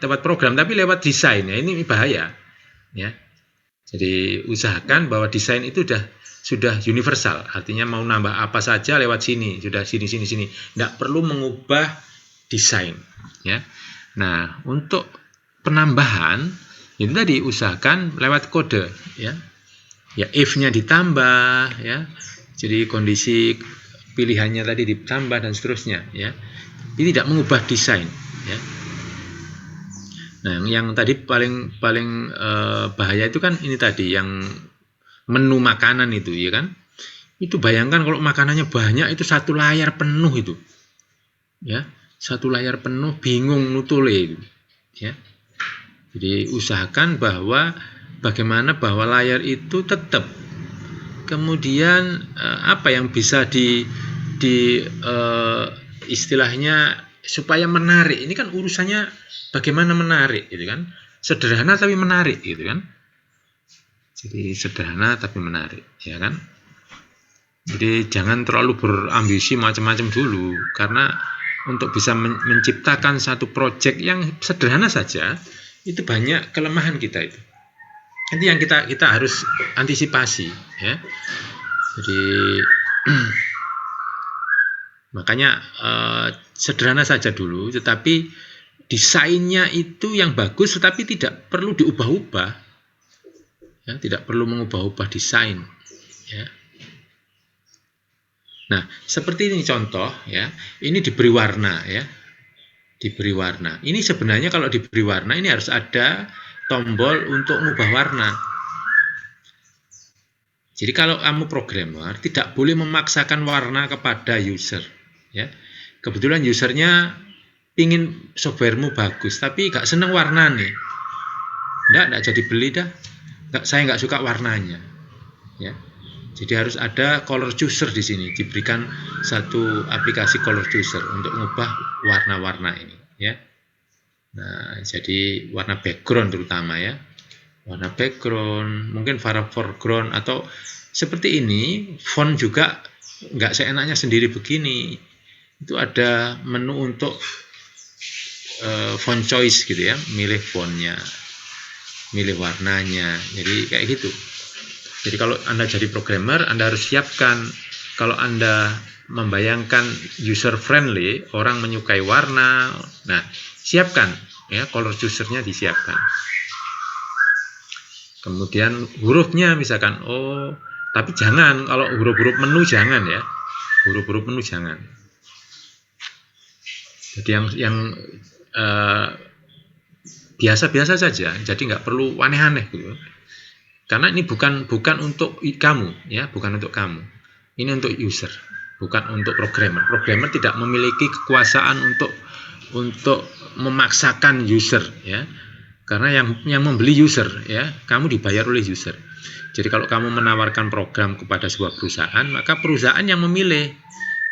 lewat program, tapi lewat desain ya. Ini bahaya ya. Jadi usahakan bahwa desain itu sudah universal, artinya mau nambah apa saja lewat sini, sudah sini. Nggak perlu mengubah desain ya. Nah, untuk penambahan itu tadi usahakan lewat kode ya. Ya if-nya ditambah ya. Jadi kondisi pilihannya tadi ditambah dan seterusnya ya. Ini tidak mengubah desain ya. Nah, yang tadi paling bahaya itu kan ini tadi yang menu makanan itu, ya kan? Itu bayangkan kalau makanannya banyak itu satu layar penuh itu, ya, satu layar penuh, bingung nutule itu, ya. Jadi usahakan bahwa bagaimana bahwa layar itu tetap, kemudian apa yang bisa istilahnya supaya menarik. Ini kan urusannya bagaimana menarik, gitu kan? Sederhana tapi menarik, gitu kan? Jadi sederhana tapi menarik, ya kan? Jadi jangan terlalu berambisi macam-macam dulu, karena untuk bisa menciptakan satu proyek yang sederhana saja itu banyak kelemahan kita itu. Itu yang kita harus antisipasi, ya. Jadi makanya sederhana saja dulu, tetapi desainnya itu yang bagus, tetapi tidak perlu diubah-ubah, ya, tidak perlu mengubah-ubah desain, ya. Nah, seperti ini contoh, ya, ini diberi warna, ya, diberi warna. Ini sebenarnya kalau diberi warna ini harus ada tombol untuk mengubah warna. Jadi kalau kamu programmer tidak boleh memaksakan warna kepada user, ya. Kebetulan usernya ingin softwaremu bagus, tapi gak seneng warna nih, enggak jadi beli dah. Saya nggak suka warnanya, ya. Jadi harus ada color chooser di sini, diberikan satu aplikasi color chooser untuk mengubah warna-warna ini, ya. Nah, jadi warna background terutama, ya. Warna background, mungkin foreground atau seperti ini. Font juga nggak seenaknya sendiri begini. Itu ada menu untuk font choice gitu, ya, milih fontnya, milih warnanya. Jadi kayak gitu. Jadi kalau Anda jadi programmer, Anda harus siapkan, kalau Anda membayangkan user friendly, orang menyukai warna, nah siapkan, ya, color chooser-nya disiapkan. Kemudian hurufnya misalkan, tapi jangan, kalau huruf-huruf menu jangan, ya, huruf-huruf menu jangan. Jadi yang biasa-biasa saja, jadi nggak perlu aneh-aneh gitu. Karena ini bukan untuk kamu, ya, bukan untuk kamu. Ini untuk user, bukan untuk programmer. Programmer tidak memiliki kekuasaan untuk memaksakan user, ya. Karena yang membeli user, ya, kamu dibayar oleh user. Jadi kalau kamu menawarkan program kepada sebuah perusahaan, maka perusahaan yang memilih.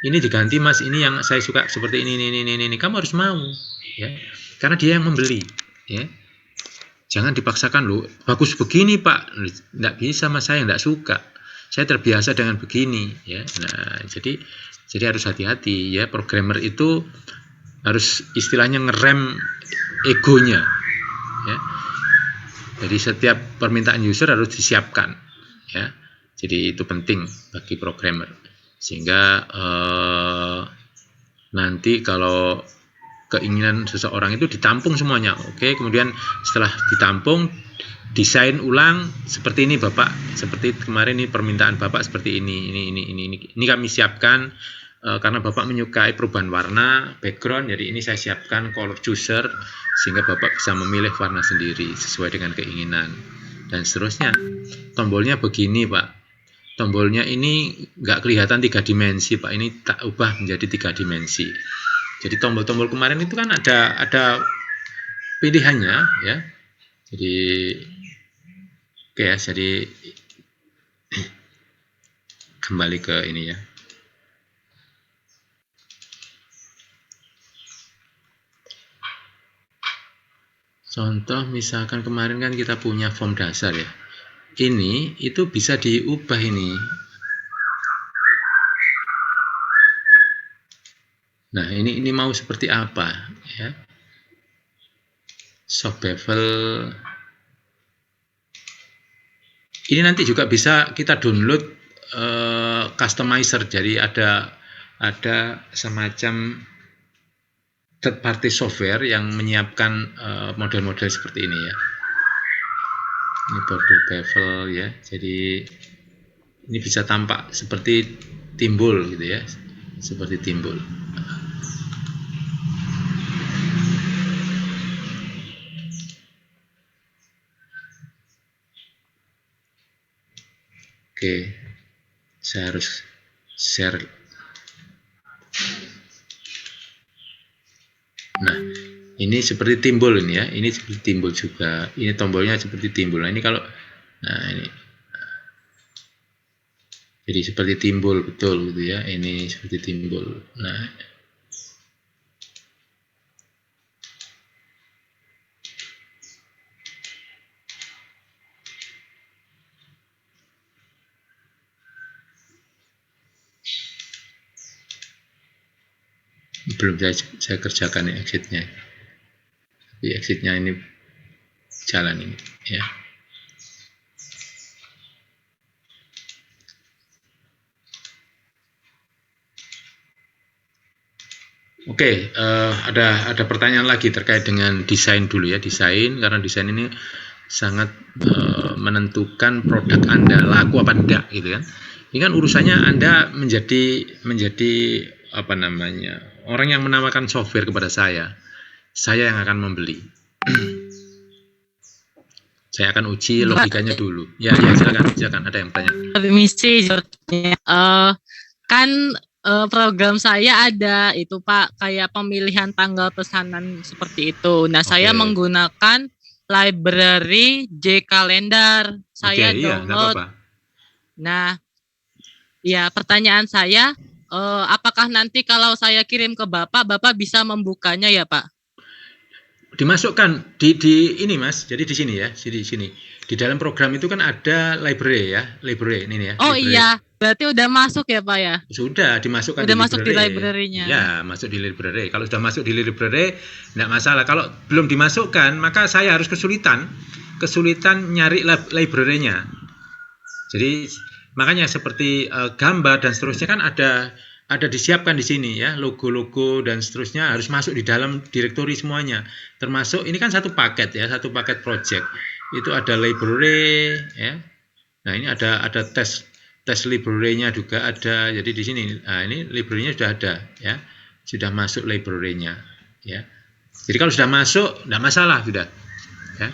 Ini diganti Mas, ini yang saya suka seperti ini. Kamu harus mau, ya. Karena dia yang membeli, ya. Jangan dipaksakan, loh, bagus begini Pak, nggak bisa Mas, saya nggak suka, saya terbiasa dengan begini, ya. Nah, jadi harus hati-hati, ya. Programmer itu harus istilahnya ngerem egonya, ya. Jadi setiap permintaan user harus disiapkan, ya. Jadi itu penting bagi programmer, sehingga nanti kalau keinginan seseorang itu ditampung semuanya. Oke, kemudian setelah ditampung, desain ulang seperti ini Bapak, seperti kemarin ini permintaan Bapak seperti ini kami siapkan karena Bapak menyukai perubahan warna background, jadi ini saya siapkan color chooser sehingga Bapak bisa memilih warna sendiri sesuai dengan keinginan dan seterusnya. Tombolnya begini Pak, tombolnya ini nggak kelihatan 3 dimensi Pak, ini tak ubah menjadi 3 dimensi. Jadi tombol-tombol kemarin itu kan ada pilihannya, ya. Jadi oke, ya, jadi kembali ke ini, ya. Contoh misalkan kemarin kan kita punya form dasar, ya. Ini itu bisa diubah ini. Nah, ini mau seperti apa, ya? Soft bevel. Ini nanti juga bisa kita download customizer. Jadi ada semacam third party software yang menyiapkan model-model seperti ini, ya. Ini border bevel, ya. Jadi ini bisa tampak seperti timbul gitu, ya. Seperti timbul. Oke, saya harus share. Nah, ini seperti timbul ini ya. Ini seperti timbul juga. Ini tombolnya seperti timbul. Nah, ini kalau ini. Jadi seperti timbul betul gitu ya. Ini seperti timbul. Nah, belum saya kerjakan ya exitnya. Tapi exitnya ini jalan ini ya. Oke, ada pertanyaan lagi terkait dengan desain dulu ya, desain, karena desain ini sangat menentukan produk Anda laku apa enggak gitu kan. Ini kan urusannya Anda menjadi apa namanya, orang yang menawarkan software kepada saya yang akan membeli. Saya akan uji logikanya dulu. Ya silakan ada yang bertanya. Permisi, kan program saya ada itu Pak, kayak pemilihan tanggal pesanan seperti itu. Nah, saya menggunakan library J-Calendar. Saya download. Apa-apa. Nah, ya pertanyaan saya, apakah nanti kalau saya kirim ke Bapak bisa membukanya ya Pak? Dimasukkan di ini Mas, jadi di sini ya, di sini. Di dalam program itu kan ada library ya, library ini ya. Oh library. Iya, berarti udah masuk ya Pak ya? Sudah dimasukkan. Udah masuk di library-nya. Ya, masuk di library. Kalau sudah masuk di library, tidak masalah. Kalau belum dimasukkan, maka saya harus kesulitan nyari library-nya. Jadi makanya seperti gambar dan seterusnya kan ada disiapkan di sini ya, logo-logo dan seterusnya harus masuk di dalam direktori semuanya. Termasuk ini kan satu paket ya, satu paket project. Itu ada library ya. Nah, ini ada tes library-nya juga ada. Jadi di sini ini library-nya sudah ada ya. Sudah masuk library-nya ya. Jadi kalau sudah masuk enggak masalah sudah ya.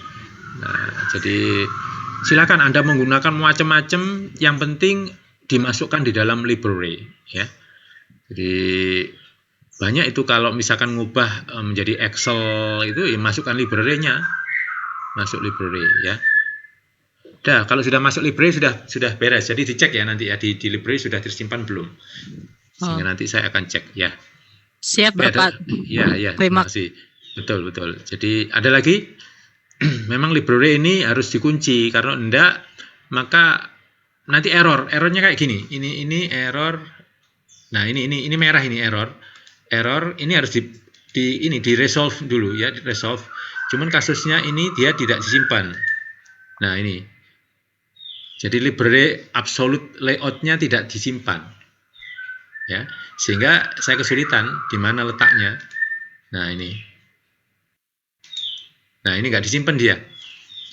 Nah, jadi silakan Anda menggunakan macam-macam, yang penting dimasukkan di dalam library ya. Jadi banyak itu kalau misalkan ngubah menjadi Excel itu ya masukkan library-nya. Masuk library ya. Dah, kalau sudah masuk library sudah beres. Jadi dicek ya nanti ya di library sudah tersimpan belum. Sehingga nanti saya akan cek ya. Siap Bapak. Ya, terima kasih. Betul. Jadi ada lagi? Memang library ini harus dikunci, karena enggak maka nanti errornya kayak gini. Ini error. Nah, ini merah, ini error ini harus di resolve dulu ya, di resolve. Cuman kasusnya ini dia tidak disimpan. Nah, ini jadi library absolute layout-nya tidak disimpan ya, sehingga saya kesulitan di mana letaknya. Nah, ini nggak disimpan dia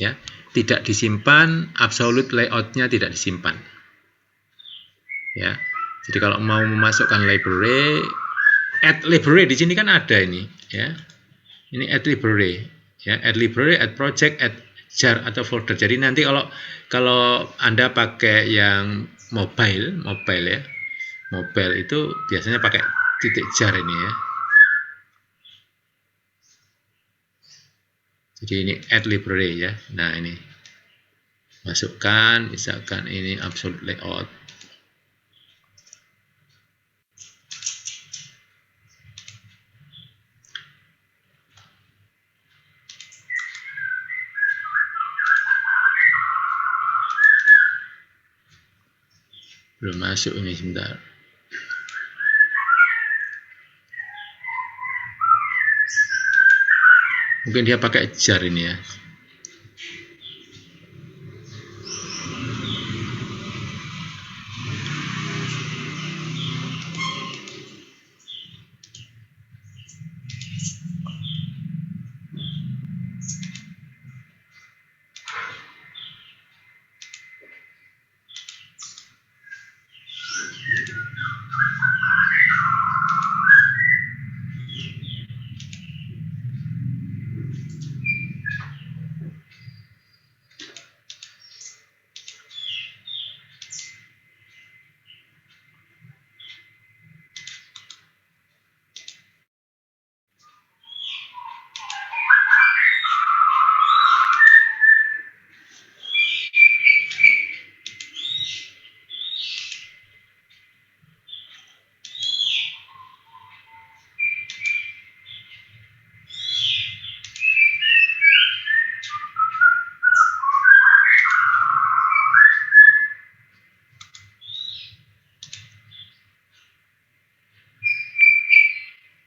ya, tidak disimpan, absolute layout-nya tidak disimpan ya. Jadi kalau mau memasukkan library, add library di sini kan ada ini ya. Ini add library ya, add library, add project, add jar atau folder. Jadi nanti kalau Anda pakai yang mobile ya. Mobile itu biasanya pakai titik jar ini ya. Jadi ini add library ya. Nah, ini masukkan misalkan ini absolute layout. Belum masuk ini, sebentar. Mungkin dia pakai jar ini ya.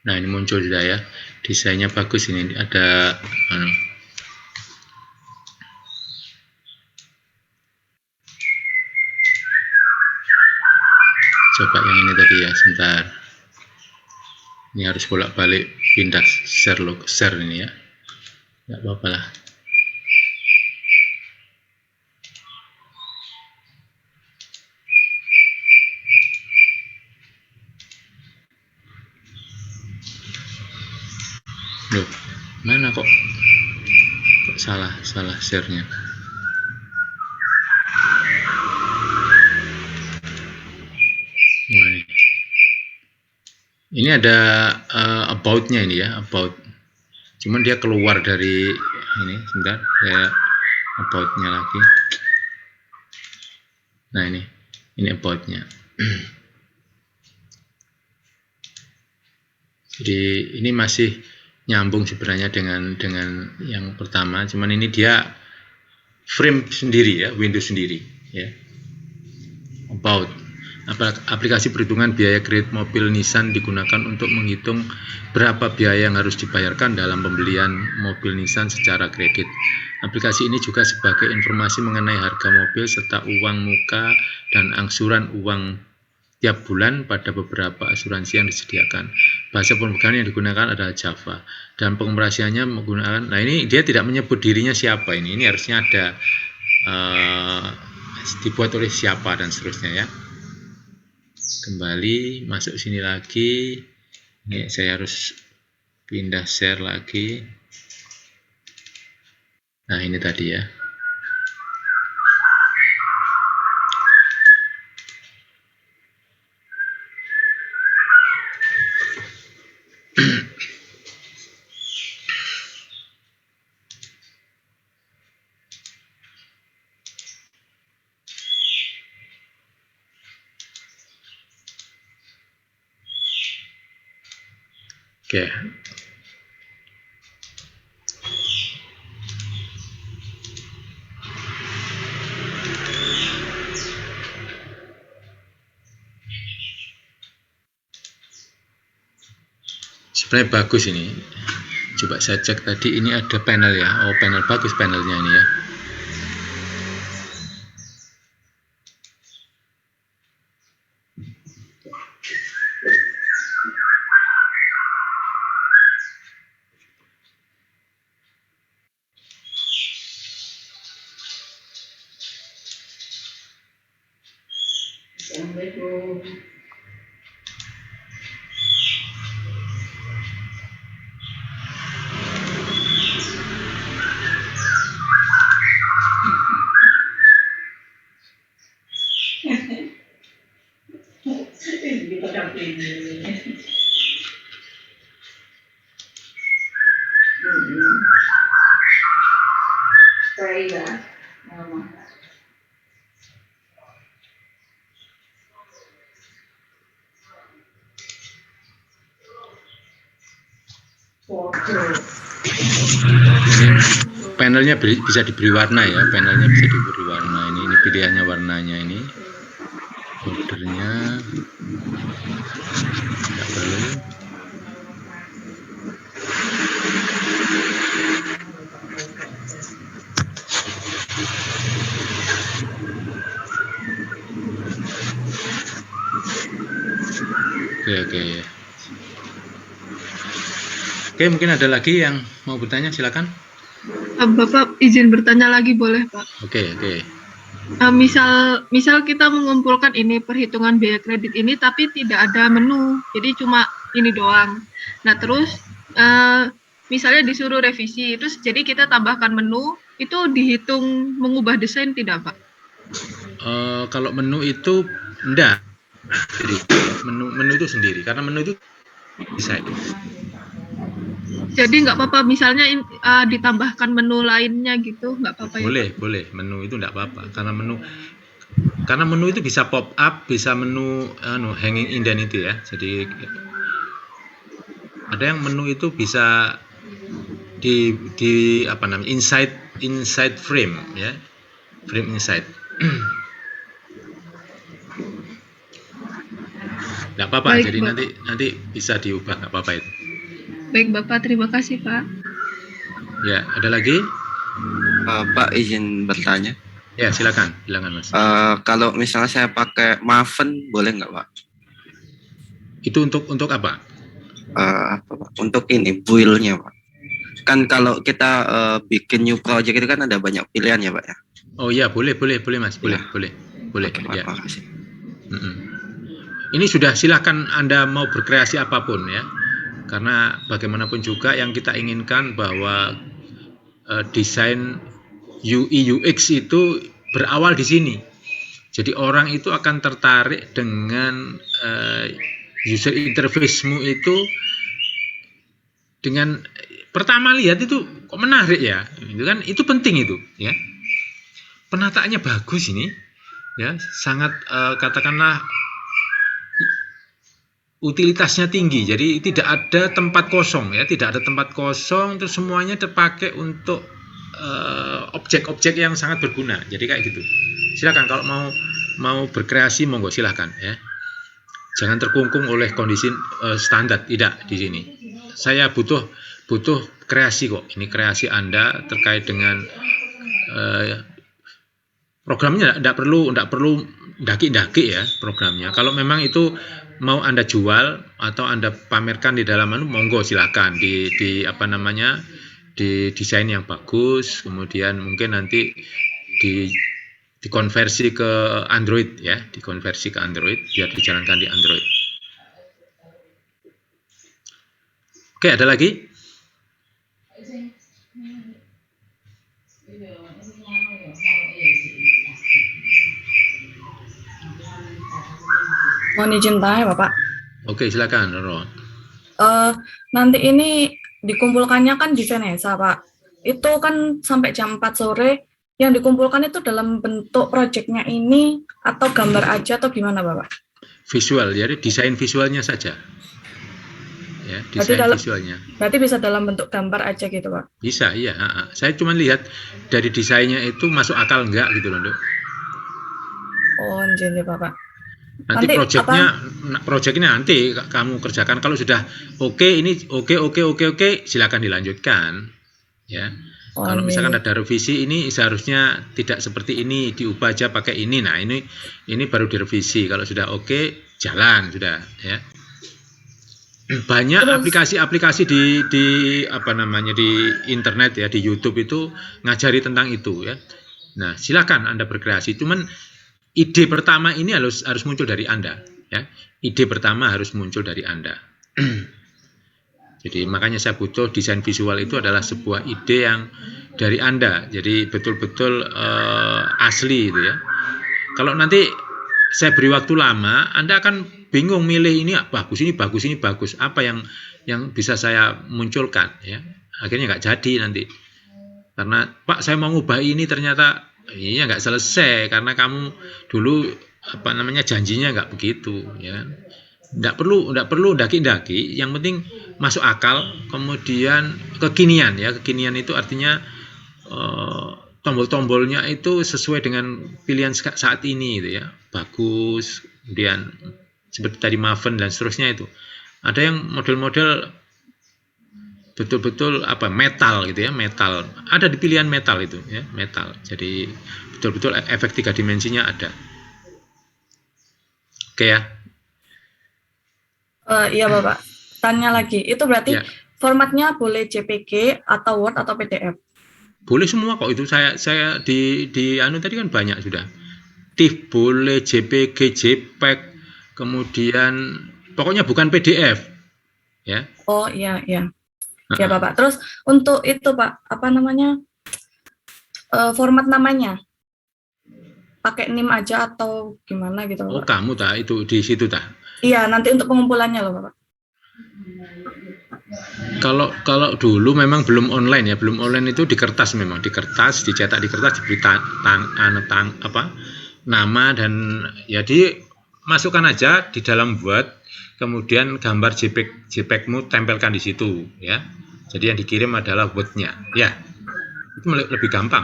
Nah, ini muncul sudah ya. Desainnya bagus ini. Ada coba yang ini tadi ya, sebentar. Ini harus bolak-balik pindah share ini ya. Enggak apa-apa lah. Loh, mana kok salah share-nya? Nah, ini ada about-nya ini ya, about. Cuman dia keluar dari ini, sebentar, saya about-nya lagi. Nah, ini about-nya. Jadi ini masih nyambung sebenarnya dengan yang pertama, cuman ini dia frame sendiri ya, Windows sendiri ya. About aplikasi perhitungan biaya kredit mobil Nissan digunakan untuk menghitung berapa biaya yang harus dibayarkan dalam pembelian mobil Nissan secara kredit. Aplikasi ini juga sebagai informasi mengenai harga mobil serta uang muka dan angsuran uang tiap bulan pada beberapa asuransi yang disediakan. Bahasa pemrograman yang digunakan adalah Java dan pengoperasiannya menggunakan. Nah, ini dia tidak menyebut dirinya siapa ini. Ini harusnya ada dibuat oleh siapa dan seterusnya ya. Kembali masuk sini lagi. Ini saya harus pindah share lagi. Nah, ini tadi ya. Oke. Sebenarnya bagus ini. Coba saya cek tadi, ini ada panel ya. Oh, panel bagus panelnya ini ya. Panelnya bisa diberi warna ya, panelnya bisa diberi warna. Ini pilihannya warnanya ini, bordernya tidak perlu. Oke, mungkin ada lagi yang mau bertanya, silakan. Bapak izin bertanya lagi boleh Pak? Oke. Misal kita mengumpulkan ini perhitungan biaya kredit ini tapi tidak ada menu, jadi cuma ini doang. Nah terus misalnya disuruh revisi, terus jadi kita tambahkan menu, itu dihitung mengubah desain tidak Pak? Kalau menu itu enggak, jadi menu itu sendiri, karena menu itu desain. Jadi nggak apa-apa misalnya ditambahkan menu lainnya gitu, nggak apa-apa ya? Boleh, menu itu nggak apa-apa, karena menu itu bisa pop up, bisa menu hanging indent itu ya. Jadi ada yang menu itu bisa di apa namanya, inside frame ya, frame inside. Nggak apa-apa, Baik, jadi Pak. nanti bisa diubah, nggak apa-apa itu. Baik Bapak, terima kasih Pak. Ya, ada lagi? Pak izin bertanya. Ya, silakan Mas. Kalau misalnya saya pakai Maven boleh nggak Pak? Itu untuk apa? Apa Pak? Untuk ini build-nya Pak. Kan kalau kita bikin new project itu kan ada banyak pilihan ya Pak ya. Oh iya, boleh Mas, boleh. Oke, Ya. Terima kasih. Ini sudah, silakan Anda mau berkreasi apapun ya. Karena bagaimanapun juga yang kita inginkan bahwa desain UI UX itu berawal di sini. Jadi orang itu akan tertarik dengan user interface-mu itu dengan pertama lihat itu kok menarik ya. Itu kan itu penting itu ya. Penataannya bagus ini ya, sangat katakanlah utilitasnya tinggi, jadi tidak ada tempat kosong ya, tidak ada tempat kosong, terus semuanya terpakai untuk objek-objek yang sangat berguna. Jadi kayak gitu. Silakan kalau mau berkreasi monggo silakan ya. Jangan terkungkung oleh kondisi standar, tidak di sini. Saya butuh kreasi kok. Ini kreasi Anda terkait dengan programnya, tidak perlu daki-daki ya programnya. Kalau memang itu mau Anda jual atau Anda pamerkan di dalam monggo silakan di desain yang bagus, kemudian mungkin nanti dikonversi ke Android ya, dikonversi ke Android biar dijalankan di Android. Oke, ada lagi? Mohon izin tanya Bapak. Oke, silakan Roro. Nanti ini dikumpulkannya kan di Venesa Pak. Itu kan sampai jam 4 sore. Yang dikumpulkan itu dalam bentuk proyeknya ini atau gambar aja atau gimana Bapak? Visual, jadi desain visualnya saja. Ya, desain visualnya. Berarti bisa dalam bentuk gambar aja gitu Pak? Bisa, iya. Saya cuma lihat dari desainnya itu masuk akal enggak gitu loh, Dok. Oh, jadi Bapak. Nanti proyeknya nanti kamu kerjakan, kalau sudah oke, silakan dilanjutkan ya. Kalau misalkan ada revisi, ini seharusnya tidak seperti ini, diubah aja pakai ini. Nah, ini baru direvisi. Kalau sudah oke, jalan sudah ya. Banyak aplikasi-aplikasi di internet ya, di YouTube itu ngajari tentang itu ya. Nah, silakan Anda berkreasi. Cuman ide pertama ini harus muncul dari Anda ya. Ide pertama harus muncul dari Anda. Jadi makanya saya butuh desain visual itu adalah sebuah ide yang dari Anda. Jadi betul-betul asli itu ya. Kalau nanti saya beri waktu lama, Anda akan bingung milih ini bagus, ini bagus. Apa yang bisa saya munculkan ya. Akhirnya nggak jadi nanti. Karena Pak, saya mau ngubah ini ternyata iya nggak selesai karena kamu dulu janjinya nggak begitu ya. Nggak perlu daki-daki, yang penting masuk akal, kemudian kekinian ya. Kekinian itu artinya tombol-tombolnya itu sesuai dengan pilihan saat ini itu ya, bagus. Kemudian seperti tadi Maven dan seterusnya itu. Ada yang model-model betul-betul metal gitu ya, metal. Ada di pilihan metal itu ya, metal. Jadi betul-betul efek 3 dimensinya ada. Oke ya. Iya Bapak. Tanya lagi, itu berarti formatnya boleh JPG atau Word atau PDF? Boleh semua kok itu. Saya di tadi kan banyak sudah. TIFF boleh, JPG, JPEG, kemudian pokoknya bukan PDF ya. Oh iya. Ya Bapak. Terus untuk itu Pak, format namanya pakai NIM aja atau gimana gitu Pak? Oh, kamu itu di situ Iya, nanti untuk pengumpulannya loh Bapak. Kalau dulu memang belum online ya, belum online itu di kertas, memang di kertas, dicetak di kertas, diberi nama dan ya dimasukkan aja di dalam Word, kemudian gambar JPEG-mu tempelkan di situ ya. Jadi yang dikirim adalah Word-nya ya. Itu lebih gampang.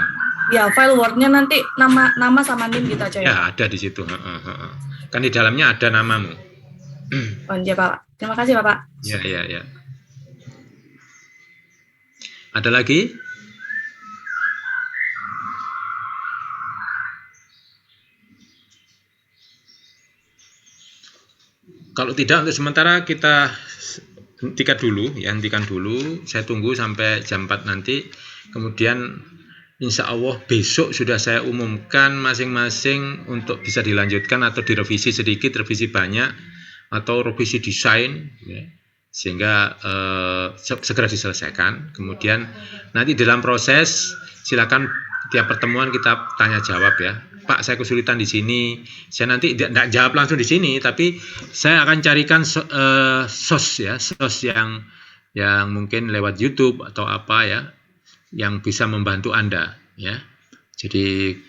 Ya, file Word-nya nanti nama sama NIM gitu aja ya. Ya, ada di situ. Kan di dalamnya ada namamu. Oh iya Pak, terima kasih Bapak. Ya. Ada lagi? Kalau tidak, untuk sementara kita hentikan dulu. Saya tunggu sampai jam 4 nanti. Kemudian insya Allah besok sudah saya umumkan masing-masing untuk bisa dilanjutkan atau direvisi sedikit, revisi banyak, atau revisi desain, ya, sehingga segera diselesaikan. Kemudian nanti dalam proses silakan tiap pertemuan kita tanya jawab ya. Pak, saya kesulitan di sini. Saya nanti tidak jawab langsung di sini, tapi saya akan carikan sos yang mungkin lewat YouTube atau apa ya, yang bisa membantu Anda ya. Jadi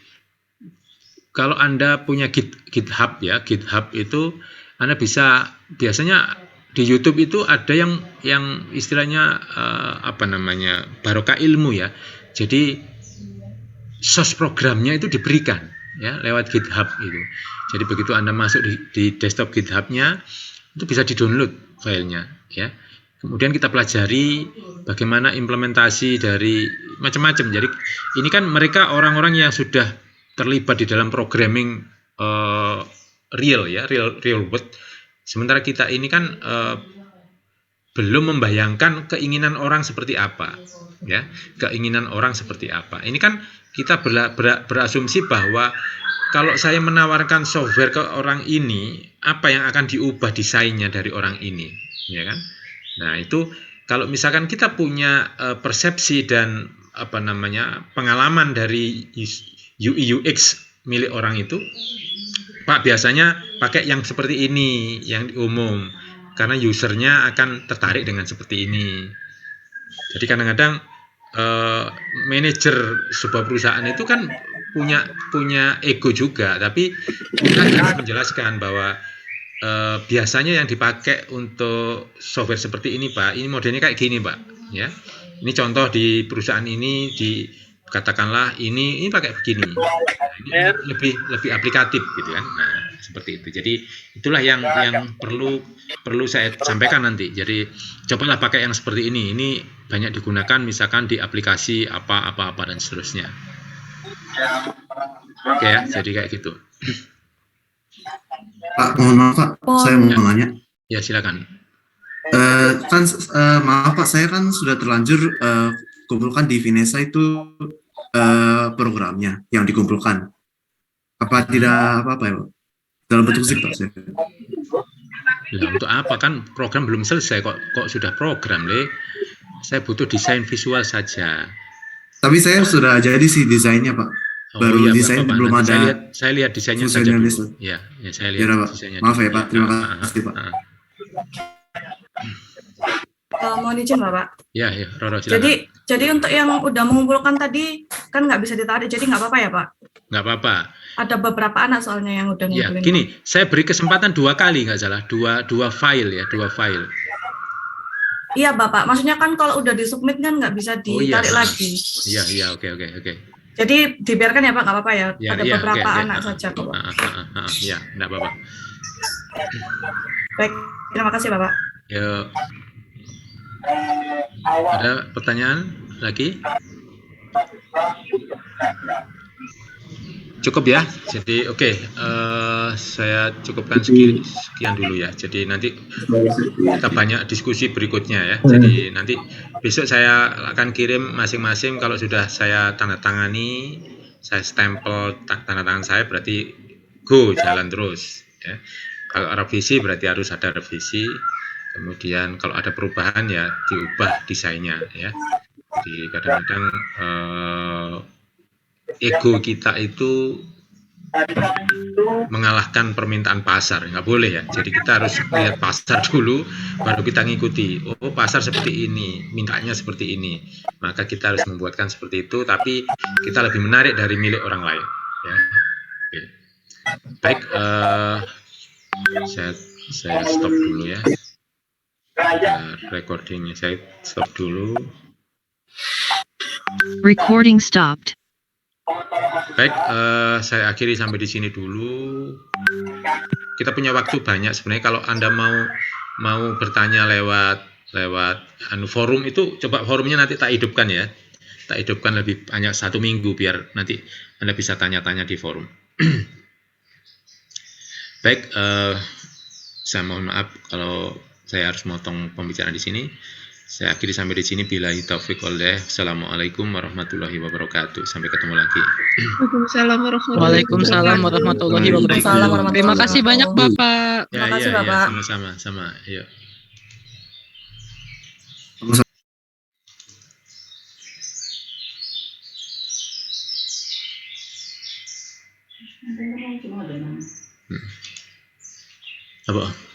kalau Anda punya GitHub ya, GitHub itu Anda bisa, biasanya di YouTube itu ada yang istilahnya barokah ilmu ya. Jadi source programnya itu diberikan ya lewat GitHub itu. Jadi begitu Anda masuk di desktop GitHub-nya, itu bisa di-download filenya ya. Kemudian kita pelajari bagaimana implementasi dari macam-macam. Jadi ini kan mereka orang-orang yang sudah terlibat di dalam programming real world. Sementara kita ini kan belum membayangkan keinginan orang seperti apa ya. Keinginan orang seperti apa. Ini kan kita berasumsi bahwa kalau saya menawarkan software ke orang ini, apa yang akan diubah desainnya dari orang ini, ya kan? Nah, itu kalau misalkan kita punya persepsi dan pengalaman dari UI UX milik orang itu, Pak, biasanya pakai yang seperti ini, yang umum, karena usernya akan tertarik dengan seperti ini. Jadi kadang-kadang manajer sebuah perusahaan itu kan punya ego juga, tapi kita harus menjelaskan bahwa biasanya yang dipakai untuk software seperti ini, Pak, ini modelnya kayak gini, Pak, ya. Ini contoh di perusahaan ini, katakanlah ini pakai begini. Nah, ini lebih aplikatif gitu kan. Nah, seperti itu. Jadi itulah yang perlu saya sampaikan nanti. Jadi cobalah pakai yang seperti ini. Ini banyak digunakan misalkan di aplikasi apa dan seterusnya. Oke ya, jadi kayak gitu. Pak, mohon maaf Pak, saya mau nanya. Ya, silakan. Maaf Pak, saya kan sudah terlanjur kumpulkan di Vinesa itu programnya yang dikumpulkan. Apa tidak apa-apa ya Pak? Dalam bentuk zip Pak? Lah, untuk apa, kan program belum selesai kok sudah program, Le? Saya butuh desain visual saja. Tapi saya sudah jadi sih desainnya Pak. Baru iya, desain Bapak, belum ada. Saya lihat desainnya saja dulu. Ya, saya lihat desainnya. Maaf ya Pak, terima kasih Pak. Mohon izin Bapak. Ya, Roro, silakan. Jadi untuk yang udah mengumpulkan tadi kan nggak bisa ditarik, jadi nggak apa-apa ya Pak? Nggak apa-apa. Ada beberapa anak soalnya yang udah ngumpulin. Ya, gini, saya beri kesempatan 2 kali, nggak salah, dua file ya, 2 file. Iya Bapak, maksudnya kan kalau udah disubmit kan nggak bisa ditarik lagi. Iya, oke. Jadi dibiarkan ya Pak, nggak apa-apa ya? Ada beberapa okay. anak saja kok Pak. Ya, nggak apa-apa. Baik, terima kasih Bapak. Yuk. Ada pertanyaan lagi? Cukup ya. Jadi oke, saya cukupkan sekian dulu ya. Jadi nanti kita banyak diskusi berikutnya ya. Jadi nanti besok saya akan kirim masing-masing, kalau sudah saya tanda tangani, saya stempel tanda tangan saya, berarti go, jalan terus ya. Kalau revisi berarti harus ada revisi. Kemudian kalau ada perubahan ya diubah desainnya ya. Jadi kadang-kadang ego kita itu mengalahkan permintaan pasar, nggak boleh ya. Jadi kita harus lihat pasar dulu, baru kita ngikuti. Oh, pasar seperti ini, mintanya seperti ini, maka kita harus membuatkan seperti itu. Tapi kita lebih menarik dari milik orang lain. Ya. Oke. Baik, saya stop dulu ya. Recordingnya saya stop dulu. Recording stopped. Baik, saya akhiri sampai di sini dulu. Kita punya waktu banyak sebenarnya. Kalau Anda mau bertanya lewat forum itu, coba forumnya nanti tak hidupkan ya. Tak hidupkan lebih banyak 1 minggu biar nanti Anda bisa tanya-tanya di forum. Baik, saya mohon maaf kalau saya harus motong pembicaraan di sini. Saya akhiri sampai di sini. Billahi taufiq wal hidayah. Assalamualaikum warahmatullahi wabarakatuh. Sampai ketemu lagi. Waalaikumsalam warahmatullahi wabarakatuh. Terima kasih banyak Bapak. Terima kasih, Bapak. Sama-sama. Yuk. Apa?